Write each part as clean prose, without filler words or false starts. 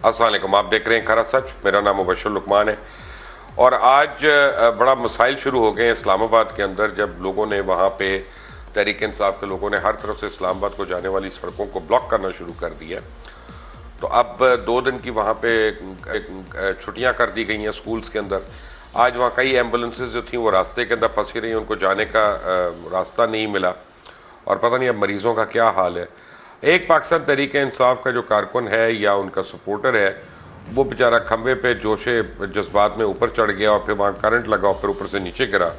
السلام علیکم، آپ دیکھ رہے ہیں کھرا سچ. میرا نام مبشر لقمان ہے اور آج بڑا مسائل شروع ہو گئے ہیں اسلام آباد کے اندر، جب لوگوں نے وہاں پہ تحریک انصاف کے لوگوں نے ہر طرف سے اسلام آباد کو جانے والی سڑکوں کو بلاک کرنا شروع کر دیا. تو اب 2 دن کی وہاں پہ چھٹیاں کر دی گئی ہیں اسکولز کے اندر. آج وہاں کئی ایمبولنسز جو تھیں وہ راستے کے اندر پھنسی رہی ہیں، ان کو جانے کا راستہ نہیں ملا اور پتہ نہیں اب مریضوں کا کیا حال ہے. ایک پاکستان تحریک انصاف کا جو کارکن ہے یا ان کا سپورٹر ہے، وہ بیچارہ کھمبے پہ جوش جذبات میں اوپر چڑھ گیا اور پھر وہاں کرنٹ لگا اور پھر اوپر سے نیچے گرا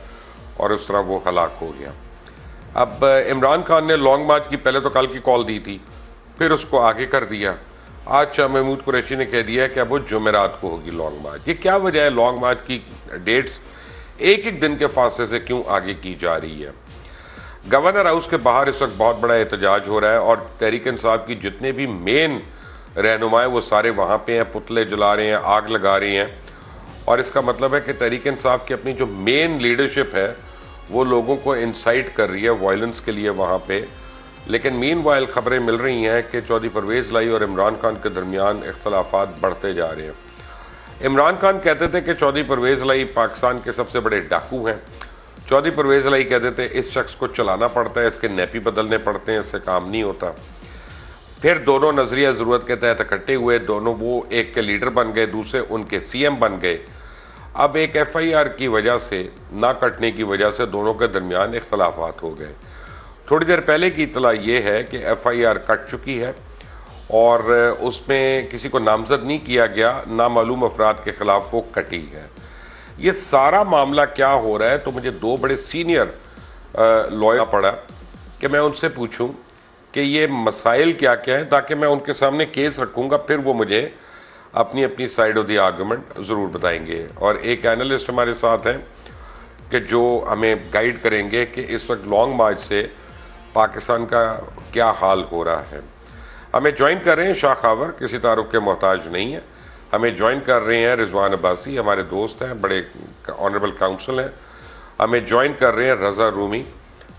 اور اس طرح وہ ہلاک ہو گیا. اب عمران خان نے لانگ مارچ کی پہلے تو کل کی کال دی تھی، پھر اس کو آگے کر دیا. آج شاہ محمود قریشی نے کہہ دیا کہ اب وہ جمعرات کو ہوگی لانگ مارچ. یہ کیا وجہ ہے لانگ مارچ کی ڈیٹس ایک دن کے فاصلے سے کیوں آگے کی جا رہی ہے؟ گورنر ہاؤس کے باہر اس وقت بہت بڑا احتجاج ہو رہا ہے اور تحریک انصاف کی جتنے بھی مین رہنمائے وہ سارے وہاں پہ ہیں، پتلے جلا رہے ہیں، آگ لگا رہے ہیں. اور اس کا مطلب ہے کہ تحریک انصاف کی اپنی جو مین لیڈرشپ ہے وہ لوگوں کو انسائٹ کر رہی ہے وائلنس کے لیے وہاں پہ. لیکن مین وائل خبریں مل رہی ہیں کہ چودھری پرویز لائی اور عمران خان کے درمیان اختلافات بڑھتے جا رہے ہیں. عمران خان کہتے تھے کہ چودھری پرویز لائی پاکستان کے سب سے بڑے ڈاکو ہیں. چودھری پرویز لائی کہتے تھے اس شخص کو چلانا پڑتا ہے، اس کے نیپی بدلنے پڑتے ہیں، اس سے کام نہیں ہوتا. پھر دونوں نظریہ ضرورت کے تحت اکٹھے ہوئے، دونوں وہ ایک کے لیڈر بن گئے، دوسرے ان کے سی ایم بن گئے. اب ایک ایف آئی آر کی وجہ سے، نہ کٹنے کی وجہ سے دونوں کے درمیان اختلافات ہو گئے. تھوڑی دیر پہلے کی اطلاع یہ ہے کہ ایف آئی آر کٹ چکی ہے اور اس میں کسی کو نامزد نہیں کیا گیا، نامعلوم افراد کے خلاف وہ کٹی ہے. یہ سارا معاملہ کیا ہو رہا ہے؟ تو مجھے 2 بڑے سینئر لائر پڑا کہ میں ان سے پوچھوں کہ یہ مسائل کیا کیا ہیں، تاکہ میں ان کے سامنے کیس رکھوں گا، پھر وہ مجھے اپنی سائیڈ آف دی آرگومنٹ ضرور بتائیں گے. اور ایک اینالسٹ ہمارے ساتھ ہیں کہ جو ہمیں گائیڈ کریں گے کہ اس وقت لانگ مارچ سے پاکستان کا کیا حال ہو رہا ہے. ہمیں جوائن کر رہے ہیں شاہ خاور، کسی تعارف کے محتاج نہیں ہے. ہمیں جوائن کر رہے ہیں رضوان عباسی، ہمارے دوست ہیں، بڑے آنریبل کاؤنسل ہیں. ہمیں جوائن کر رہے ہیں رضا رومی،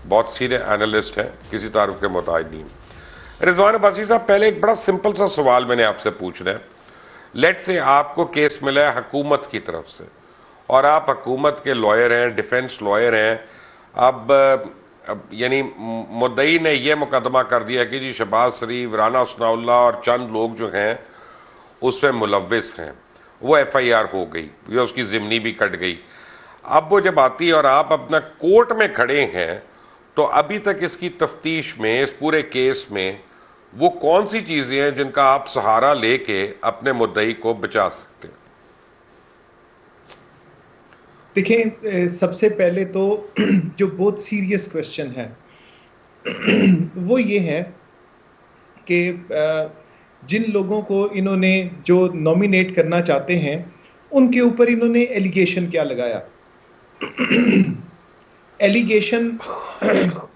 بہت سینئر اینالسٹ ہیں، کسی تعارف کے محتاج نہیں. رضوان عباسی صاحب، پہلے ایک بڑا سمپل سا سوال میں نے آپ سے پوچھنا ہے. لیٹ سے آپ کو کیس ملا ہے حکومت کی طرف سے اور آپ حکومت کے لائر ہیں، ڈیفنس لائر ہیں. اب یعنی مدعی نے یہ مقدمہ کر دیا کہ جی شہباز شریف، رانا ثناء اللہ اور چند لوگ جو ہیں اس میں ملوث ہیں. وہ ایف آئی آر ہو گئی یا اس کی ضمنی بھی کٹ گئی. اب وہ جب آتی ہے اور آپ اپنا کورٹ میں کھڑے ہیں تو ابھی تک اس کی تفتیش میں، اس پورے کیس میں وہ کون سی چیزیں ہیں جن کا آپ سہارا لے کے اپنے مدعی کو بچا سکتے ہیں؟ دیکھیں، سب سے پہلے تو جو بہت سیریس کوشچن ہے وہ یہ ہے کہ جن لوگوں کو انہوں نے جو نومینیٹ کرنا چاہتے ہیں ان کے اوپر انہوں نے ایلیگیشن کیا لگایا. ایلیگیشن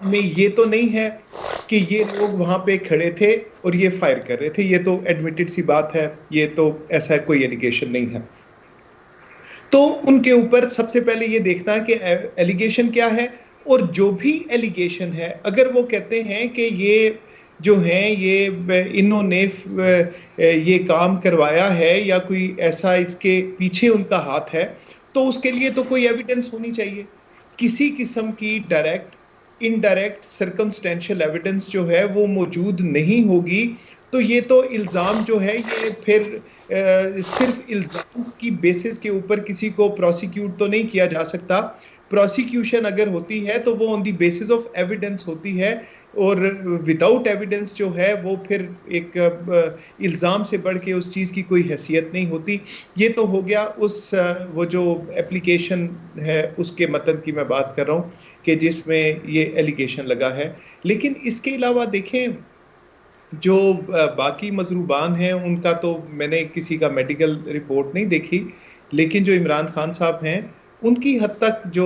میں یہ تو نہیں ہے کہ یہ لوگ وہاں پہ کھڑے تھے اور یہ فائر کر رہے تھے. یہ تو ایڈمیٹڈ سی بات ہے، یہ تو ایسا کوئی ایلیگیشن نہیں ہے. تو ان کے اوپر سب سے پہلے یہ دیکھنا کہ ایلیگیشن کیا ہے، اور جو بھی ایلیگیشن ہے اگر وہ کہتے ہیں کہ یہ جو ہیں یہ انہوں نے یہ کام کروایا ہے یا کوئی ایسا اس کے پیچھے ان کا ہاتھ ہے، تو اس کے لیے تو کوئی ایویڈنس ہونی چاہیے. کسی قسم کی ڈائریکٹ، انڈائریکٹ، سرکمسٹینشل ایویڈنس جو ہے وہ موجود نہیں ہوگی. تو یہ تو الزام جو ہے یہ پھر صرف الزام کی بیسس کے اوپر کسی کو پروسیکیوٹ تو نہیں کیا جا سکتا. پروسیکیوشن اگر ہوتی ہے تو وہ آن دی بیسس آف ایویڈنس ہوتی ہے، اور وداؤٹ ایویڈنس جو ہے وہ پھر ایک الزام سے بڑھ کے اس چیز کی کوئی حیثیت نہیں ہوتی. یہ تو ہو گیا اس وہ جو ایپلیکیشن ہے اس کے متن کی میں بات کر رہا ہوں کہ جس میں یہ ایلیگیشن لگا ہے. لیکن اس کے علاوہ دیکھیں جو باقی مضروبان ہیں ان کا تو میں نے کسی کا میڈیکل رپورٹ نہیں دیکھی، لیکن جو عمران خان صاحب ہیں ان کی حد تک جو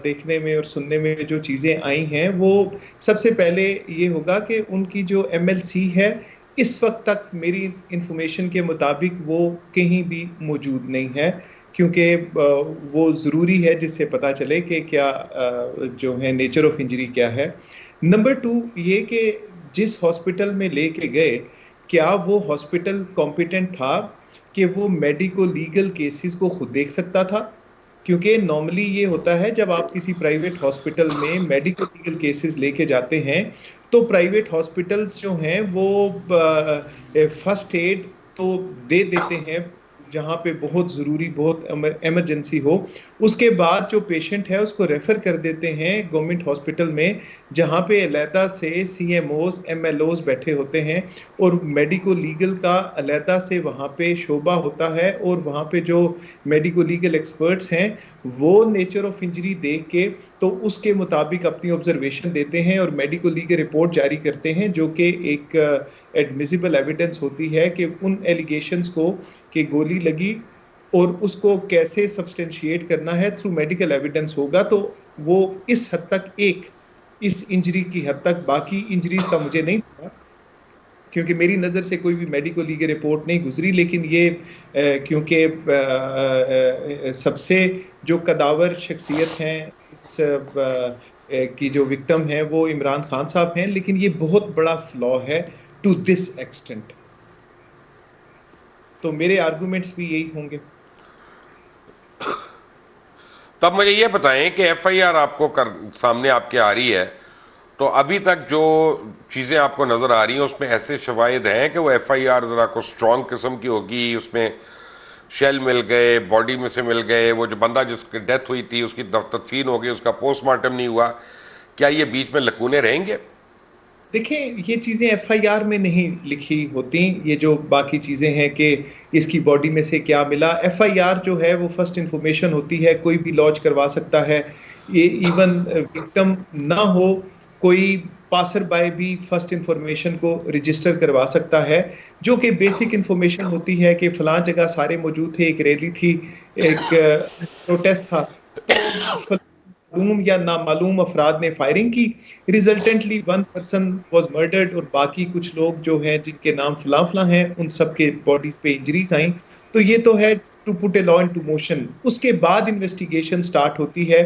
دیکھنے میں اور سننے میں جو چیزیں آئی ہیں وہ سب سے پہلے یہ ہوگا کہ ان کی جو ایم ایل سی ہے اس وقت تک میری انفارمیشن کے مطابق وہ کہیں بھی موجود نہیں ہے، کیونکہ وہ ضروری ہے جس سے پتہ چلے کہ کیا جو ہے نیچر آف انجری کیا ہے. نمبر 2 یہ کہ جس ہاسپٹل میں لے کے گئے کیا وہ ہاسپٹل کمپیٹنٹ تھا کہ وہ میڈیکو لیگل کیسز کو خود دیکھ سکتا تھا؟ کیونکہ نارملی یہ ہوتا ہے جب آپ کسی پرائیویٹ ہاسپٹل میں میڈیکل لیگل کیسز لے کے جاتے ہیں تو پرائیویٹ ہاسپٹلز جو ہیں وہ فرسٹ ایڈ تو دے دیتے ہیں جہاں پہ بہت ضروری، بہت ایمرجنسی ہو. اس کے بعد جو پیشنٹ ہے اس کو ریفر کر دیتے ہیں گورنمنٹ ہاسپٹل میں، جہاں پہ علیحدہ سے CMOs MLOs بیٹھے ہوتے ہیں اور میڈیکو لیگل کا علیحدہ سے وہاں پہ شعبہ ہوتا ہے، اور وہاں پہ جو میڈیکو لیگل ایکسپرٹس ہیں وہ نیچر آف انجری دیکھ کے تو اس کے مطابق اپنی آبزرویشن دیتے ہیں اور میڈیکو لیگل رپورٹ جاری کرتے ہیں، جو کہ ایک ایڈمیسیبل ایویڈنس ہوتی ہے کہ ان ایلیگیشنز کو کہ گولی لگی اور اس کو کیسے سبسٹینشیٹ کرنا ہے تھرو میڈیکل ایویڈنس ہوگا. تو وہ اس حد تک اس انجری کی حد تک، باقی انجریز کا مجھے نہیں پتا کیونکہ میری نظر سے کوئی بھی میڈیکل لیگل رپورٹ نہیں گزری، لیکن یہ کیونکہ سب سے جو قداور شخصیت ہیں اس کی جو وکٹم ہیں وہ عمران خان صاحب ہیں، لیکن یہ بہت بڑا فلا ہے ٹو دس ایکسٹینٹ. تو میرے آرگومنٹس بھی یہی ہوں گے. تب مجھے یہ بتائیں کہ ایف آئی آر آپ کو سامنے آپ کے آ رہی ہے، تو ابھی تک جو چیزیں آپ کو نظر آ رہی ہیں اس میں ایسے شواہد ہیں کہ وہ ایف آئی آر ذرا کو اسٹرانگ قسم کی ہوگی، اس میں شیل مل گئے، باڈی میں سے مل گئے، وہ جو بندہ جس کی ڈیتھ ہوئی تھی اس کی تدفین ہو گئی، اس کا پوسٹ مارٹم نہیں ہوا، کیا یہ بیچ میں لکونے رہیں گے؟ دیکھیں یہ چیزیں ایف آئی آر میں نہیں لکھی ہوتی، یہ جو باقی چیزیں ہیں کہ اس کی باڈی میں سے کیا ملا، ایف آئی آر جو ہے وہ فرسٹ انفارمیشن ہوتی ہے، کوئی بھی لانچ کروا سکتا ہے. یہ ایون وکٹم نہ ہو، کوئی پاسر بائی بھی فرسٹ انفارمیشن کو رجسٹر کروا سکتا ہے، جو کہ بیسک انفارمیشن ہوتی ہے کہ فلاں جگہ سارے موجود تھے، ایک ریلی تھی، ایک پروٹیسٹ تھا، تو معلوم یا نامعلوم افراد نے فائرنگ کی، resultantly one person was murdered اور باقی کچھ لوگ جو ہیں جن کے نام فلاں فلاں ہیں ان سب کے باڈیز پہ انجریز آئیں. تو یہ تو ہے to put a law into motion. اس کے بعد انویسٹیگیشن سٹارٹ ہوتی ہے،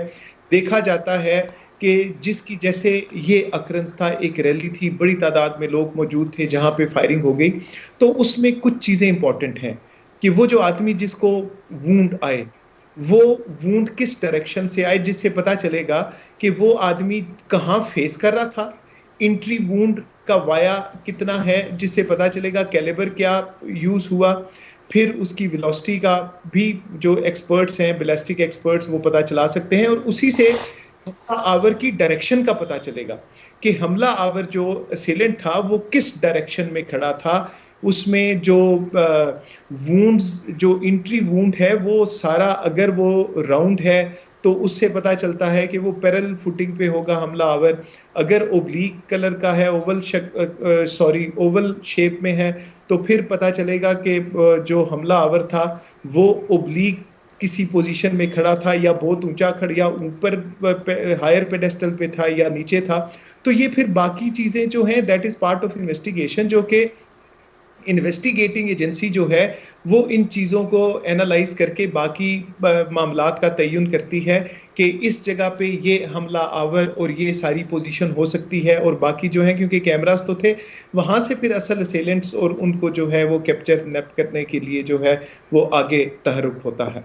دیکھا جاتا ہے کہ جس کی جیسے یہ اکرنس تھا، ایک ریلی تھی، بڑی تعداد میں لوگ موجود تھے جہاں پہ فائرنگ ہو گئی. تو اس میں کچھ چیزیں امپورٹنٹ ہیں کہ وہ جو آدمی جس کو وونڈ آئے وہ وونڈ کس ڈائریکشن سے آئے، جس سے پتا چلے گا کہ وہ آدمی کہاں فیس کر رہا تھا، انٹری وونڈ کا وایا کتنا ہے جس سے پتا چلے گا کیلیبر کیا یوز ہوا، پھر اس کی ویلوسٹی کا بھی جو ایکسپرٹس ہیں بیلسٹک ایکسپرٹس وہ پتا چلا سکتے ہیں، اور اسی سے حملہ آور کی ڈائریکشن کا پتا چلے گا کہ حملہ آور جو اسیلنٹ تھا وہ کس ڈائریکشن میں کھڑا تھا. اس میں جو وونڈز جو انٹری وونڈ ہے وہ سارا اگر وہ راؤنڈ ہے تو اس سے پتا چلتا ہے کہ وہ پیرل فوٹنگ پہ ہوگا حملہ آور. اگر اوبلیک کلر کا ہے، اوول شیپ میں ہے، تو پھر پتا چلے گا کہ جو حملہ آور تھا وہ اوبلیک کسی پوزیشن میں کھڑا تھا یا بہت اونچا کھڑا یا اوپر ہائر پیڈسٹل پہ تھا یا نیچے تھا. تو یہ پھر باقی چیزیں جو ہیں that is part of investigation, جو کہ انویسٹیگیٹنگ ایجنسی جو ہے وہ ان چیزوں کو اینالائز کر کے باقی معاملات کا تعین کرتی ہے کہ اس جگہ پہ یہ حملہ آور اور یہ ساری پوزیشن ہو سکتی ہے، اور باقی جو ہے کیونکہ کیمراز تو تھے وہاں سے پھر اصل اسیلنٹس اور ان کو جو ہے وہ کیپچر نیپ کرنے کے لیے جو ہے وہ آگے تحرک ہوتا ہے.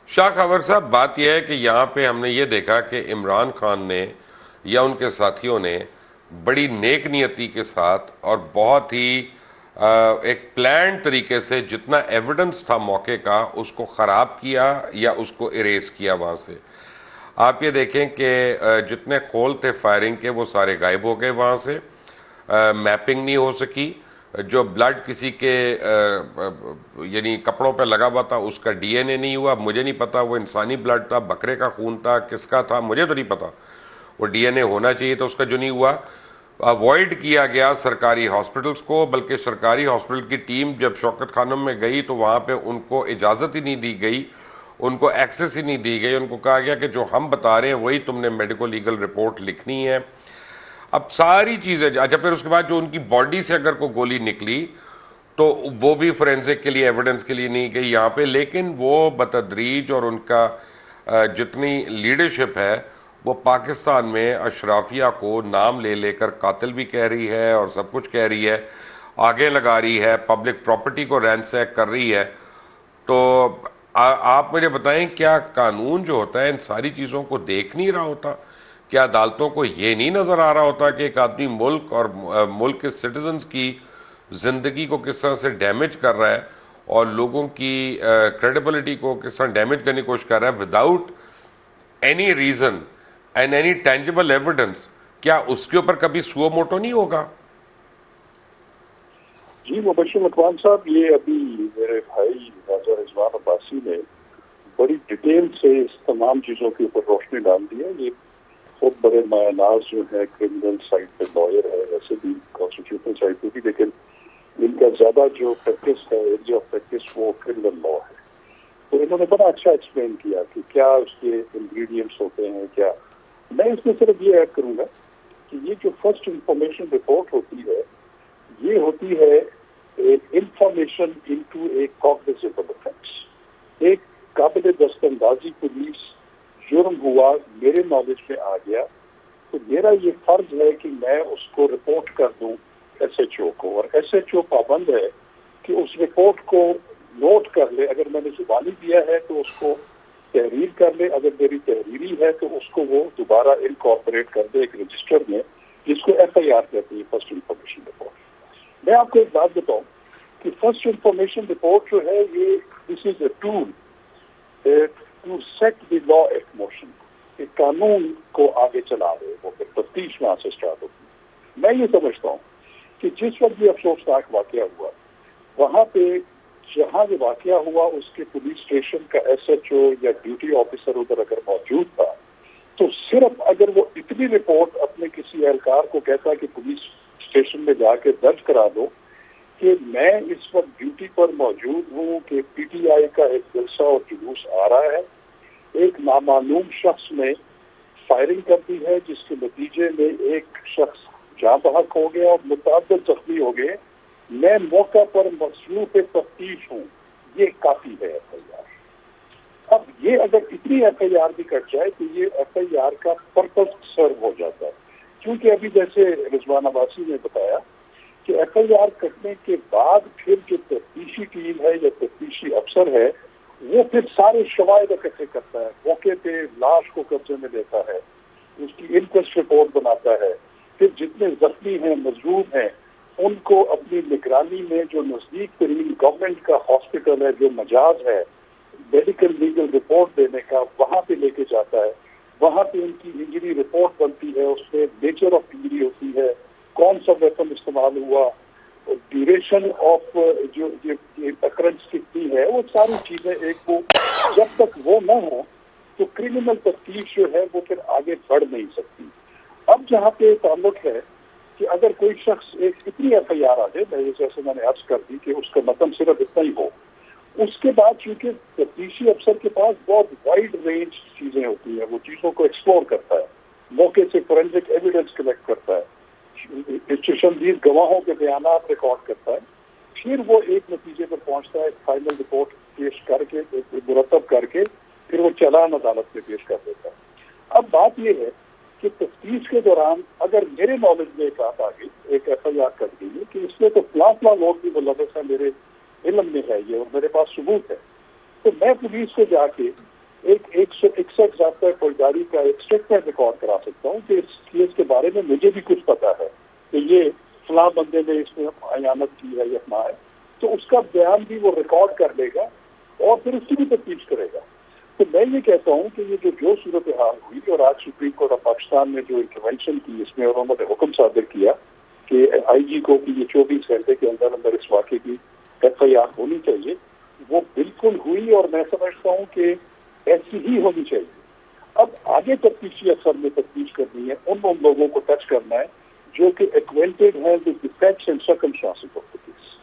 شاہ خاور صاحب، بات یہ ہے کہ یہاں پہ ہم نے یہ دیکھا کہ عمران خان نے یا ان کے ساتھیوں نے بڑی نیک نیتی کے ساتھ اور بہت ہی ایک پلان طریقے سے جتنا ایویڈنس تھا موقع کا اس کو خراب کیا یا اس کو اریز کیا وہاں سے. آپ یہ دیکھیں کہ جتنے کھول تھے فائرنگ کے وہ سارے غائب ہو گئے وہاں سے، میپنگ نہیں ہو سکی، جو بلڈ کسی کے یعنی کپڑوں پہ لگا ہوا تھا اس کا ڈی این اے نہیں ہوا. مجھے نہیں پتا وہ انسانی بلڈ تھا، بکرے کا خون تھا، کس کا تھا مجھے تو نہیں پتا، وہ ڈی این اے ہونا چاہیے تھا اس کا جو نہیں ہوا. اوائڈ کیا گیا سرکاری ہاسپٹلز کو، بلکہ سرکاری ہاسپٹل کی ٹیم جب شوکت خانم میں گئی تو وہاں پہ ان کو اجازت ہی نہیں دی گئی، ان کو ایکسیس ہی نہیں دی گئی. ان کو کہا گیا کہ جو ہم بتا رہے ہیں وہی تم نے میڈیکل لیگل رپورٹ لکھنی ہے. اب ساری چیزیں اچھا، پھر اس کے بعد جو ان کی باڈی سے اگر کوئی گولی نکلی تو وہ بھی فورینسک کے لیے ایویڈنس کے لیے نہیں گئی یہاں پہ، لیکن وہ بتدریج اور ان کا جتنی لیڈرشپ ہے وہ پاکستان میں اشرافیہ کو نام لے لے کر قاتل بھی کہہ رہی ہے اور سب کچھ کہہ رہی ہے, آگے لگا رہی ہے, پبلک پراپرٹی کو رینسیک کر رہی ہے. تو آپ مجھے بتائیں, کیا قانون جو ہوتا ہے ان ساری چیزوں کو دیکھ نہیں رہا ہوتا؟ کیا عدالتوں کو یہ نہیں نظر آ رہا ہوتا کہ ایک آدمی ملک اور ملک کے سٹیزنز کی زندگی کو کس طرح سے ڈیمیج کر رہا ہے اور لوگوں کی کریڈیبلٹی کو کس طرح ڈیمیج کرنے کی کوشش کر رہا ہے without any reason and any tangible evidence? کیا اس کے اوپر کبھی سو موٹو نہیں ہوگا؟ جی مبشر اقبال صاحب, یہ ابھی میرے بھائی راجہ رضوان عباسی نے بڑی ڈیٹیل سے اس تمام چیزوں کے اوپر روشنی ڈال دی ہے. یہ بہت بڑے مایہ ناز جو ہے کرمنل سائڈ پہ لائر ہے, ویسے بھی کانسٹیٹیوشنل سائڈ پہ بھی, لیکن ان کا زیادہ جو پریکٹس ہے, ایریا آف پریکٹس, وہ کرمنل لا ہے. تو انہوں نے بڑا اچھا ایکسپلین کیا کہ کیا اس کے انگریڈینٹس ہوتے ہیں. کیا میں اس میں صرف یہ ایڈ کروں گا کہ یہ جو فرسٹ انفارمیشن رپورٹ ہوتی ہے, یہ ہوتی ہے انفارمیشن انٹو اے کاگنیزیبل آفینس. ایک قابل دستاندازی پولیس جرم ہوا, میرے نالج میں آ گیا, تو میرا یہ فرض ہے کہ میں اس کو رپورٹ کر دوں ایس ایچ او کو, اور ایس ایچ او پابند ہے کہ اس رپورٹ کو نوٹ کر لے. اگر میں نے زبانی دیا ہے تو اس کو تحریر کر لے, اگر میری تحریری ہے تو اس کو وہ دوبارہ انکارپوریٹ کر دے ایک رجسٹر میں, جس کو ایف آئی آر کہتے ہیں, فرسٹ انفارمیشن رپورٹ. میں آپ کو ایک بات بتاؤں کہ فرسٹ انفارمیشن رپورٹ جو ہے, یہ this is a tool to set the law at motion, کہ قانون کو آگے چلا رہے, وہ پھر تفتیش وہاں سے اسٹارٹ ہوتی ہے. میں یہ سمجھتا ہوں کہ جس وقت یہ افسوسناک واقعہ ہوا, وہاں پہ جہاں یہ واقعہ ہوا اس کے پولیس اسٹیشن کا ایس ایچ او یا ڈیوٹی آفیسر ادھر اگر موجود تھا, تو صرف اگر وہ اتنی رپورٹ اپنے کسی اہلکار کو کہتا کہ پولیس اسٹیشن میں جا کے درج کرا دو کہ میں اس وقت ڈیوٹی پر موجود ہوں, کہ پی ٹی آئی کا ایک جلسہ اور جلوس آ رہا ہے, ایک نامعلوم شخص نے فائرنگ کر دی ہے جس کے نتیجے میں ایک شخص جاں بحق ہو گیا اور متعدد زخمی ہو گئے, میں موقع پر مصروف تفتیش ہوں, یہ کافی ہے ایف آئی آر. اب یہ اگر اتنی ایف آئی آر بھی کٹ جائے تو یہ ایف آئی آر کا پرپز سرو ہو جاتا ہے. کیونکہ ابھی جیسے رضوان عباسی نے بتایا کہ ایف آئی آر کٹنے کے بعد پھر جو تفتیشی ٹیم ہے یا تفتیشی افسر ہے, وہ پھر سارے شواہد اکٹھے کرتا ہے, موقع پہ لاش کو قبضے میں لیتا ہے, اس کی انکویسٹ رپورٹ بناتا ہے, پھر جتنے زخمی ہیں, مظلوم ہیں, ان کو اپنی نگرانی میں جو نزدیک ترین گورنمنٹ کا ہاسپٹل ہے, جو مجاز ہے میڈیکل لیگل رپورٹ دینے کا, وہاں پہ لے کے جاتا ہے. وہاں پہ ان کی انجری رپورٹ بنتی ہے, اس میں نیچر آف انجری ہوتی ہے, کون سا ویپن استعمال ہوا, ڈیوریشن آف جو اکرنس کتنی ہے, وہ ساری چیزیں ایک کو جب تک وہ نہ ہو تو کرمنل تفتیش جو ہے وہ پھر آگے بڑھ نہیں سکتی. اب جہاں پہ تعلق ہے کہ اگر کوئی شخص ایک اتنی ایف آئی آر آ جائے, جیسے میں نے عرض کر دی کہ اس کا متن صرف اتنا ہی ہو, اس کے بعد چونکہ تفتیشی افسر کے پاس بہت وائڈ رینج چیزیں ہوتی ہیں, وہ چیزوں کو ایکسپلور کرتا ہے, موقع سے فورینسک ایویڈنس کلیکٹ کرتا ہے, چشمدید گواہوں کے بیانات ریکارڈ کرتا ہے, پھر وہ ایک نتیجے پر پہنچتا ہے, فائنل رپورٹ پیش کر کے, مرتب کر کے, پھر وہ چالان عدالت میں پیش کر دیتا ہے. اب بات یہ ہے کہ تفتیش کے دوران اگر میرے نالج میں ایک بات آ گئی, ایک ایف آئی آر کر دی ہے کہ اس میں تو فلاں لوگ بھی ملوث ہے, میرے علم میں ہے یہ اور میرے پاس ثبوت ہے, تو میں پولیس کو جا کے ایک 161 ضابطۂ فوجداری کا ایک اسٹیٹمنٹ ریکارڈ کرا سکتا ہوں کہ اس کیس کے بارے میں مجھے بھی کچھ پتا ہے کہ یہ فلاں بندے نے اس میں ایانت کی ہے یا نہ ہے, تو اس کا بیان بھی وہ ریکارڈ کر لے گا اور پھر اس کی بھی تفتیش کرے گا. تو میں یہ کہتا ہوں کہ یہ جو صورتحال ہوئی, اور آج سپریم کورٹ آف پاکستان نے جو انٹروینشن کی, اس میں انہوں نے حکم صادر کیا کہ آئی جی کو کہ یہ 24 گھنٹے کے اندر اندر اس واقعے کی ایف آئی آر ہونی چاہیے, وہ بالکل ہوئی, اور میں سمجھتا ہوں کہ ایسی ہی ہونی چاہیے. اب آگے تفتیشی افسر میں تفتیش کرنی ہے, ان لوگوں کو ٹچ کرنا ہے جو کہ ایکوینٹڈ ہیں with the facts and circumstances of the case.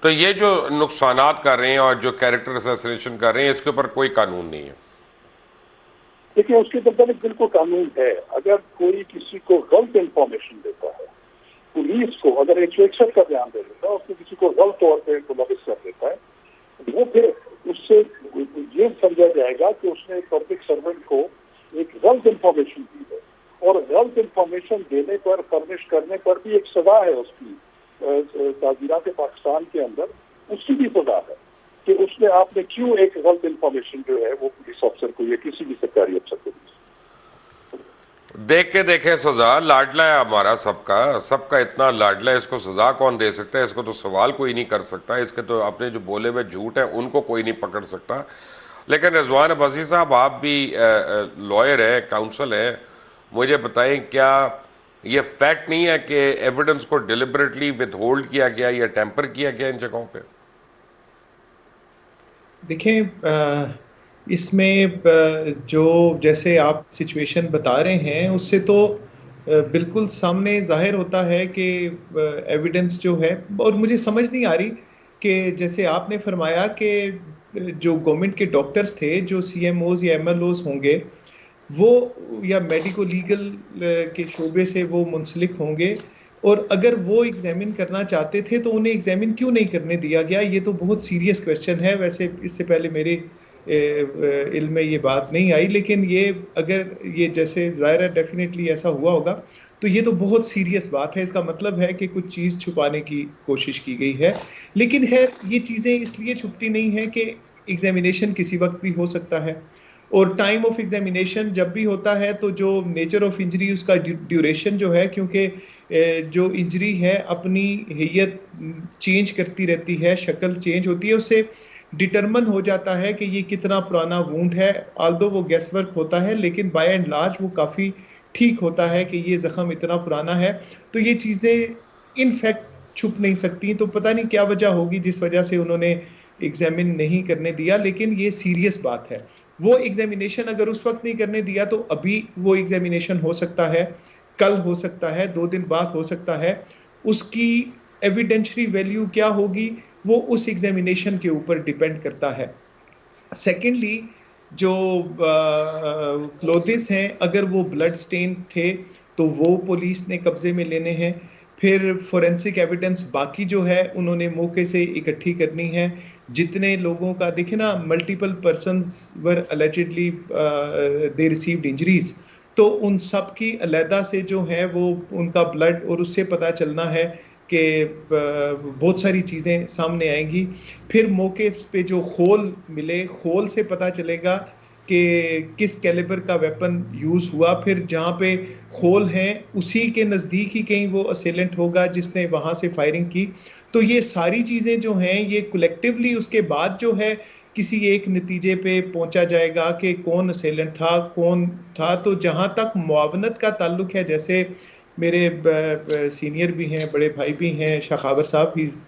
تو یہ جو نقصانات کر رہے ہیں اور جو کیریکٹر اسیسینیشن کر رہے ہیں, اس کے اوپر کوئی قانون نہیں ہے؟ دیکھیں, اس کے متعلق بالکل قانون ہے. اگر کوئی کسی کو غلط انفارمیشن دیتا ہے, پولیس کو اگر 161 کا بیان دے دیتا ہے, اس کو کسی کو غلط طور پہ ملوث کر دیتا ہے, وہ پھر اس سے یہ سمجھا جائے گا کہ اس نے ایک پبلک سرونٹ کو ایک غلط انفارمیشن دی ہے، اور غلط انفارمیشن دینے پر فرمش کرنے پر بھی ایک سزا ہے اس کی تعزیرات پاکستان کے اندر، اس کی بھی سزا ہے کہ اس نے آپ نے کیوں ایک غلط انفارمیشن جو ہے وہ پولیس افسر کو یا کسی بھی سرکاری افسر کو دی۔ دیکھ کے دیکھیں سزا، لاڈلا ہے ہمارا سب کا اتنا لاڈلا ہے، اس کو سزا کون دے سکتا ہے؟ اس کو تو سوال کوئی نہیں کر سکتا، اس کے تو اپنے جو بولے ہوئے جھوٹ ہیں ان کو کوئی نہیں پکڑ سکتا۔ لیکن رضوان عباسی صاحب، آپ بھی لائر ہیں، کاؤنسل ہیں، مجھے بتائیں کیا یہ فیکٹ نہیں ہے کہ ایویڈنس کو ڈیلیبریٹلی وتھ ہولڈ کیا گیا یا ٹیمپر کیا گیا ان جگہوں پہ؟ دیکھیں اس میں جو جیسے آپ سچویشن بتا رہے ہیں اس سے تو بالکل سامنے ظاہر ہوتا ہے کہ ایویڈنس جو ہے، اور مجھے سمجھ نہیں آ رہی کہ جیسے آپ نے فرمایا کہ جو گورنمنٹ کے ڈاکٹرز تھے، جو سی ایم اوز یا ایم ایل اوز ہوں گے، وہ یا میڈیکو لیگل کے شعبے سے وہ منسلک ہوں گے، اور اگر وہ ایگزامن کرنا چاہتے تھے تو انہیں ایگزامن کیوں نہیں کرنے دیا گیا؟ یہ تو بہت سیریس کویسچن ہے۔ ویسے اس سے پہلے میرے علم میں یہ بات نہیں آئی، لیکن یہ اگر یہ جیسے ظاہر ہے ڈیفینیٹلی ایسا ہوا ہوگا تو یہ تو بہت سیریس بات ہے۔ اس کا مطلب ہے کہ کچھ چیز چھپانے کی کوشش کی گئی ہے، لیکن خیر یہ چیزیں اس لیے چھپتی نہیں ہیں کہ ایگزامینیشن کسی وقت بھی ہو سکتا ہے، اور ٹائم آف ایگزامینیشن جب بھی ہوتا ہے تو جو نیچر آف انجری، اس کا ڈیوریشن جو ہے، کیونکہ جو انجری ہے اپنی ہیئت چینج کرتی رہتی ہے، شکل چینج ہوتی ہے، اس سے ڈٹرمن ہو جاتا ہے کہ یہ کتنا پرانا وونڈ ہے۔ آلدو وہ گیس ورک ہوتا ہے، لیکن بائی اینڈ لارج وہ کافی ٹھیک ہوتا ہے کہ یہ زخم اتنا پرانا ہے۔ تو یہ چیزیں ان فیکٹ چھپ نہیں سکتی، تو پتہ نہیں کیا وجہ ہوگی جس وجہ سے انہوں نے ایگزامن نہیں کرنے دیا، لیکن یہ سیریس بات ہے۔ وہ ایگزامینیشن اگر اس وقت نہیں کرنے دیا تو ابھی وہ ایگزامینیشن ہو سکتا ہے، کل ہو سکتا ہے، 2 دن بعد ہو سکتا ہے۔ اس کی ایویڈینشری ویلیو کیا ہوگی وہ اس ایگزامینیشن کے اوپر ڈیپینڈ کرتا ہے۔ سیکنڈلی، جو کلوتھس ہیں اگر وہ بلڈ سٹین تھے تو وہ پولیس نے قبضے میں لینے ہیں۔ پھر فورینسک ایویڈنس باقی جو ہے انہوں نے موقع سے اکٹھی کرنی ہے۔ جتنے لوگوں کا دیکھیں نا، ملٹیپل پرسنز ور الیجڈلی دے ریسیوڈ انجریز، تو ان سب کی علیحدہ سے جو ہے وہ ان کا بلڈ، اور اس سے پتہ چلنا ہے کہ بہت ساری چیزیں سامنے آئیں گی۔ پھر موقع پہ جو خول ملے، خول سے پتہ چلے گا کہ کس کیلیبر کا ویپن یوز ہوا۔ پھر جہاں پہ خول ہیں اسی کے نزدیک ہی کہیں وہ اسیلنٹ ہوگا جس نے وہاں سے فائرنگ کی۔ تو یہ ساری چیزیں جو ہیں یہ کولیکٹیولی اس کے بعد جو ہے کسی ایک نتیجے پہ پہنچا جائے گا کہ کون اسیلنٹ تھا، کون تھا۔ تو جہاں تک معاونت کا تعلق ہے، جیسے میرے سینئر بھی ہیں، بڑے بھائی بھی ہیں، شاخاور صاحب، he is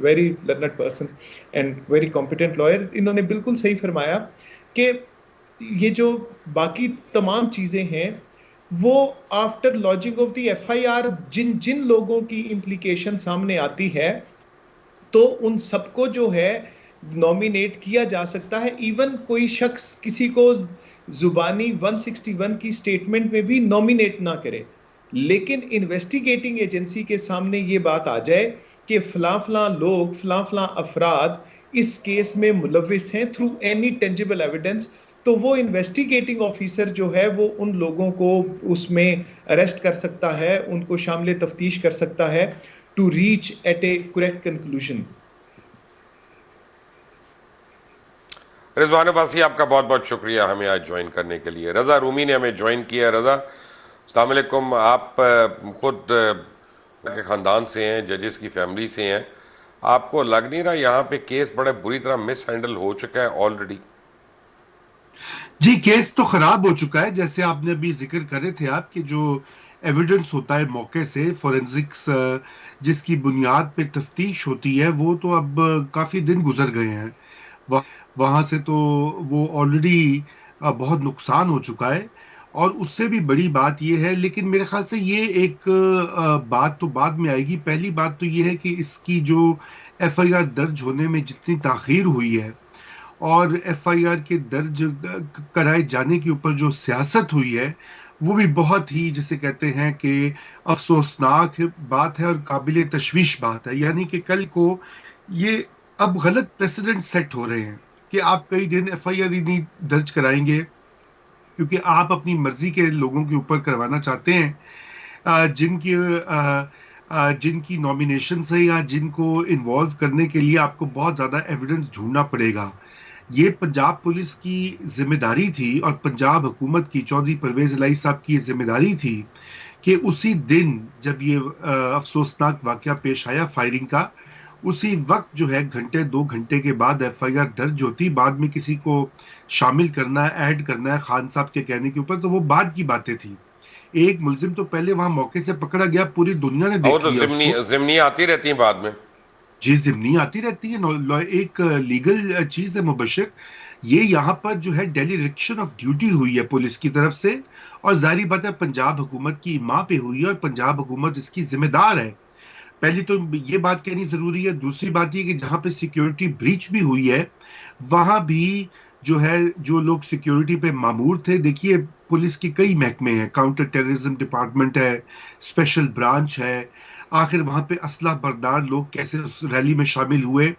very learned person and very competent lawyer, انہوں نے بالکل صحیح فرمایا کہ یہ جو باقی تمام چیزیں ہیں وہ after lodging of the FIR جن لوگوں کی امپلیکیشن سامنے آتی ہے تو ان سب کو جو ہے نومینیٹ کیا جا سکتا ہے۔ ایون کوئی شخص کسی کو زبانی 161 کی سٹیٹمنٹ میں بھی نومینیٹ نہ کرے، لیکن انویسٹیگیٹنگ ایجنسی کے سامنے یہ بات آ جائے کہ فلاں فلاں لوگ، فلاں فلاں افراد اس کیس میں ملوث ہیں تھرو اینی ٹینجیبل ایویڈنس، تو وہ انویسٹیگیٹنگ آفیسر جو ہے وہ ان لوگوں کو اس میں اریسٹ کر سکتا ہے، ان کو شامل تفتیش کر سکتا ہے to reach at a correct conclusion. Rizwan Abbasi, آپ کا بہت بہت شکریہ ہمیں آج جوائن کرنے کے لیے۔ رضا رومی نے ہمیں جوائن کیا۔ رضا السلام علیکم، آپ خود کے خاندان سے ہیں، ججز کی فیملی سے ہیں، آپ کو لگ نہیں رہا یہاں پہ کیس بڑے بری طرح مس ہینڈل ہو چکا ہے آلریڈی؟ جی، کیس تو خراب ہو چکا ہے، جیسے آپ نے ابھی ذکر کر رہے تھے آپ کہ جو ایویڈنس ہوتا ہے موقع سے، فورینزکس جس کی بنیاد پہ تفتیش ہوتی ہے، وہ تو اب کافی دن گزر گئے ہیں وہاں سے، تو وہ آلریڈی بہت نقصان ہو چکا ہے۔ اور اس سے بھی بڑی بات یہ ہے، لیکن میرے خیال سے یہ ایک بات تو بعد میں آئے گی۔ پہلی بات تو یہ ہے کہ اس کی جو ایف آئی آر درج ہونے میں جتنی تاخیر ہوئی ہے اور ایف آئی آر کے درج کرائے جانے کے اوپر جو سیاست ہوئی ہے، وہ بھی بہت ہی جسے کہتے ہیں کہ افسوسناک بات ہے اور قابل تشویش بات ہے۔ یعنی کہ کل کو یہ اب غلط پریسیڈنٹ سیٹ ہو رہے ہیں کہ آپ کئی دن ایف آئی آر نہیں درج کرائیں گے کیونکہ آپ اپنی مرضی کے لوگوں کے اوپر کروانا چاہتے ہیں جن کی نامینیشن سے یا جن کو انوالو کرنے کے لیے آپ کو بہت زیادہ ایویڈنس ڈھونڈنا پڑے گا. یہ پنجاب پولیس کی ذمہ داری تھی اور پنجاب حکومت کی چودھری پرویز الہی صاحب کی یہ ذمہ داری تھی کہ اسی دن جب یہ افسوسناک واقعہ پیش آیا فائرنگ کا، اسی وقت جو ہے گھنٹے 2 گھنٹے کے بعد ایف آئی آر درج ہوتی. بعد میں کسی کو شامل کرنا ہے، ایڈ کرنا ہے خان صاحب کے کہنے کے اوپر، تو وہ بعد کی باتیں تھی. ایک ملزم تو پہلے وہاں موقع سے پکڑا گیا، پوری دنیا نے وہ دیکھ تو لیا اس کو. ضمنی آتی رہتی ہیں بعد میں. جی ضمنی آتی رہتی ہے، ایک لیگل چیز ہے مبشر. یہ یہاں پر جو ہے ڈیلیریکشن آف ڈیوٹی ہوئی ہے پولیس کی طرف سے، اور ظاہری بات ہے پنجاب حکومت کی ماں پہ ہوئی ہے اور پنجاب حکومت اس کی ذمہ دار ہے. پہلی تو یہ بات کہنی ضروری ہے. دوسری بات یہ کہ جہاں پہ سیکیورٹی بریچ بھی ہوئی ہے وہاں بھی جو ہے جو لوگ سیکیورٹی پہ مامور تھے، دیکھیے پولیس کی کئی محکمے ہیں، کاؤنٹر ٹیررزم ڈپارٹمنٹ ہے، اسپیشل برانچ ہے، آخر وہاں پہ اسلحہ بردار لوگ کیسے اس ریلی میں شامل ہوئے،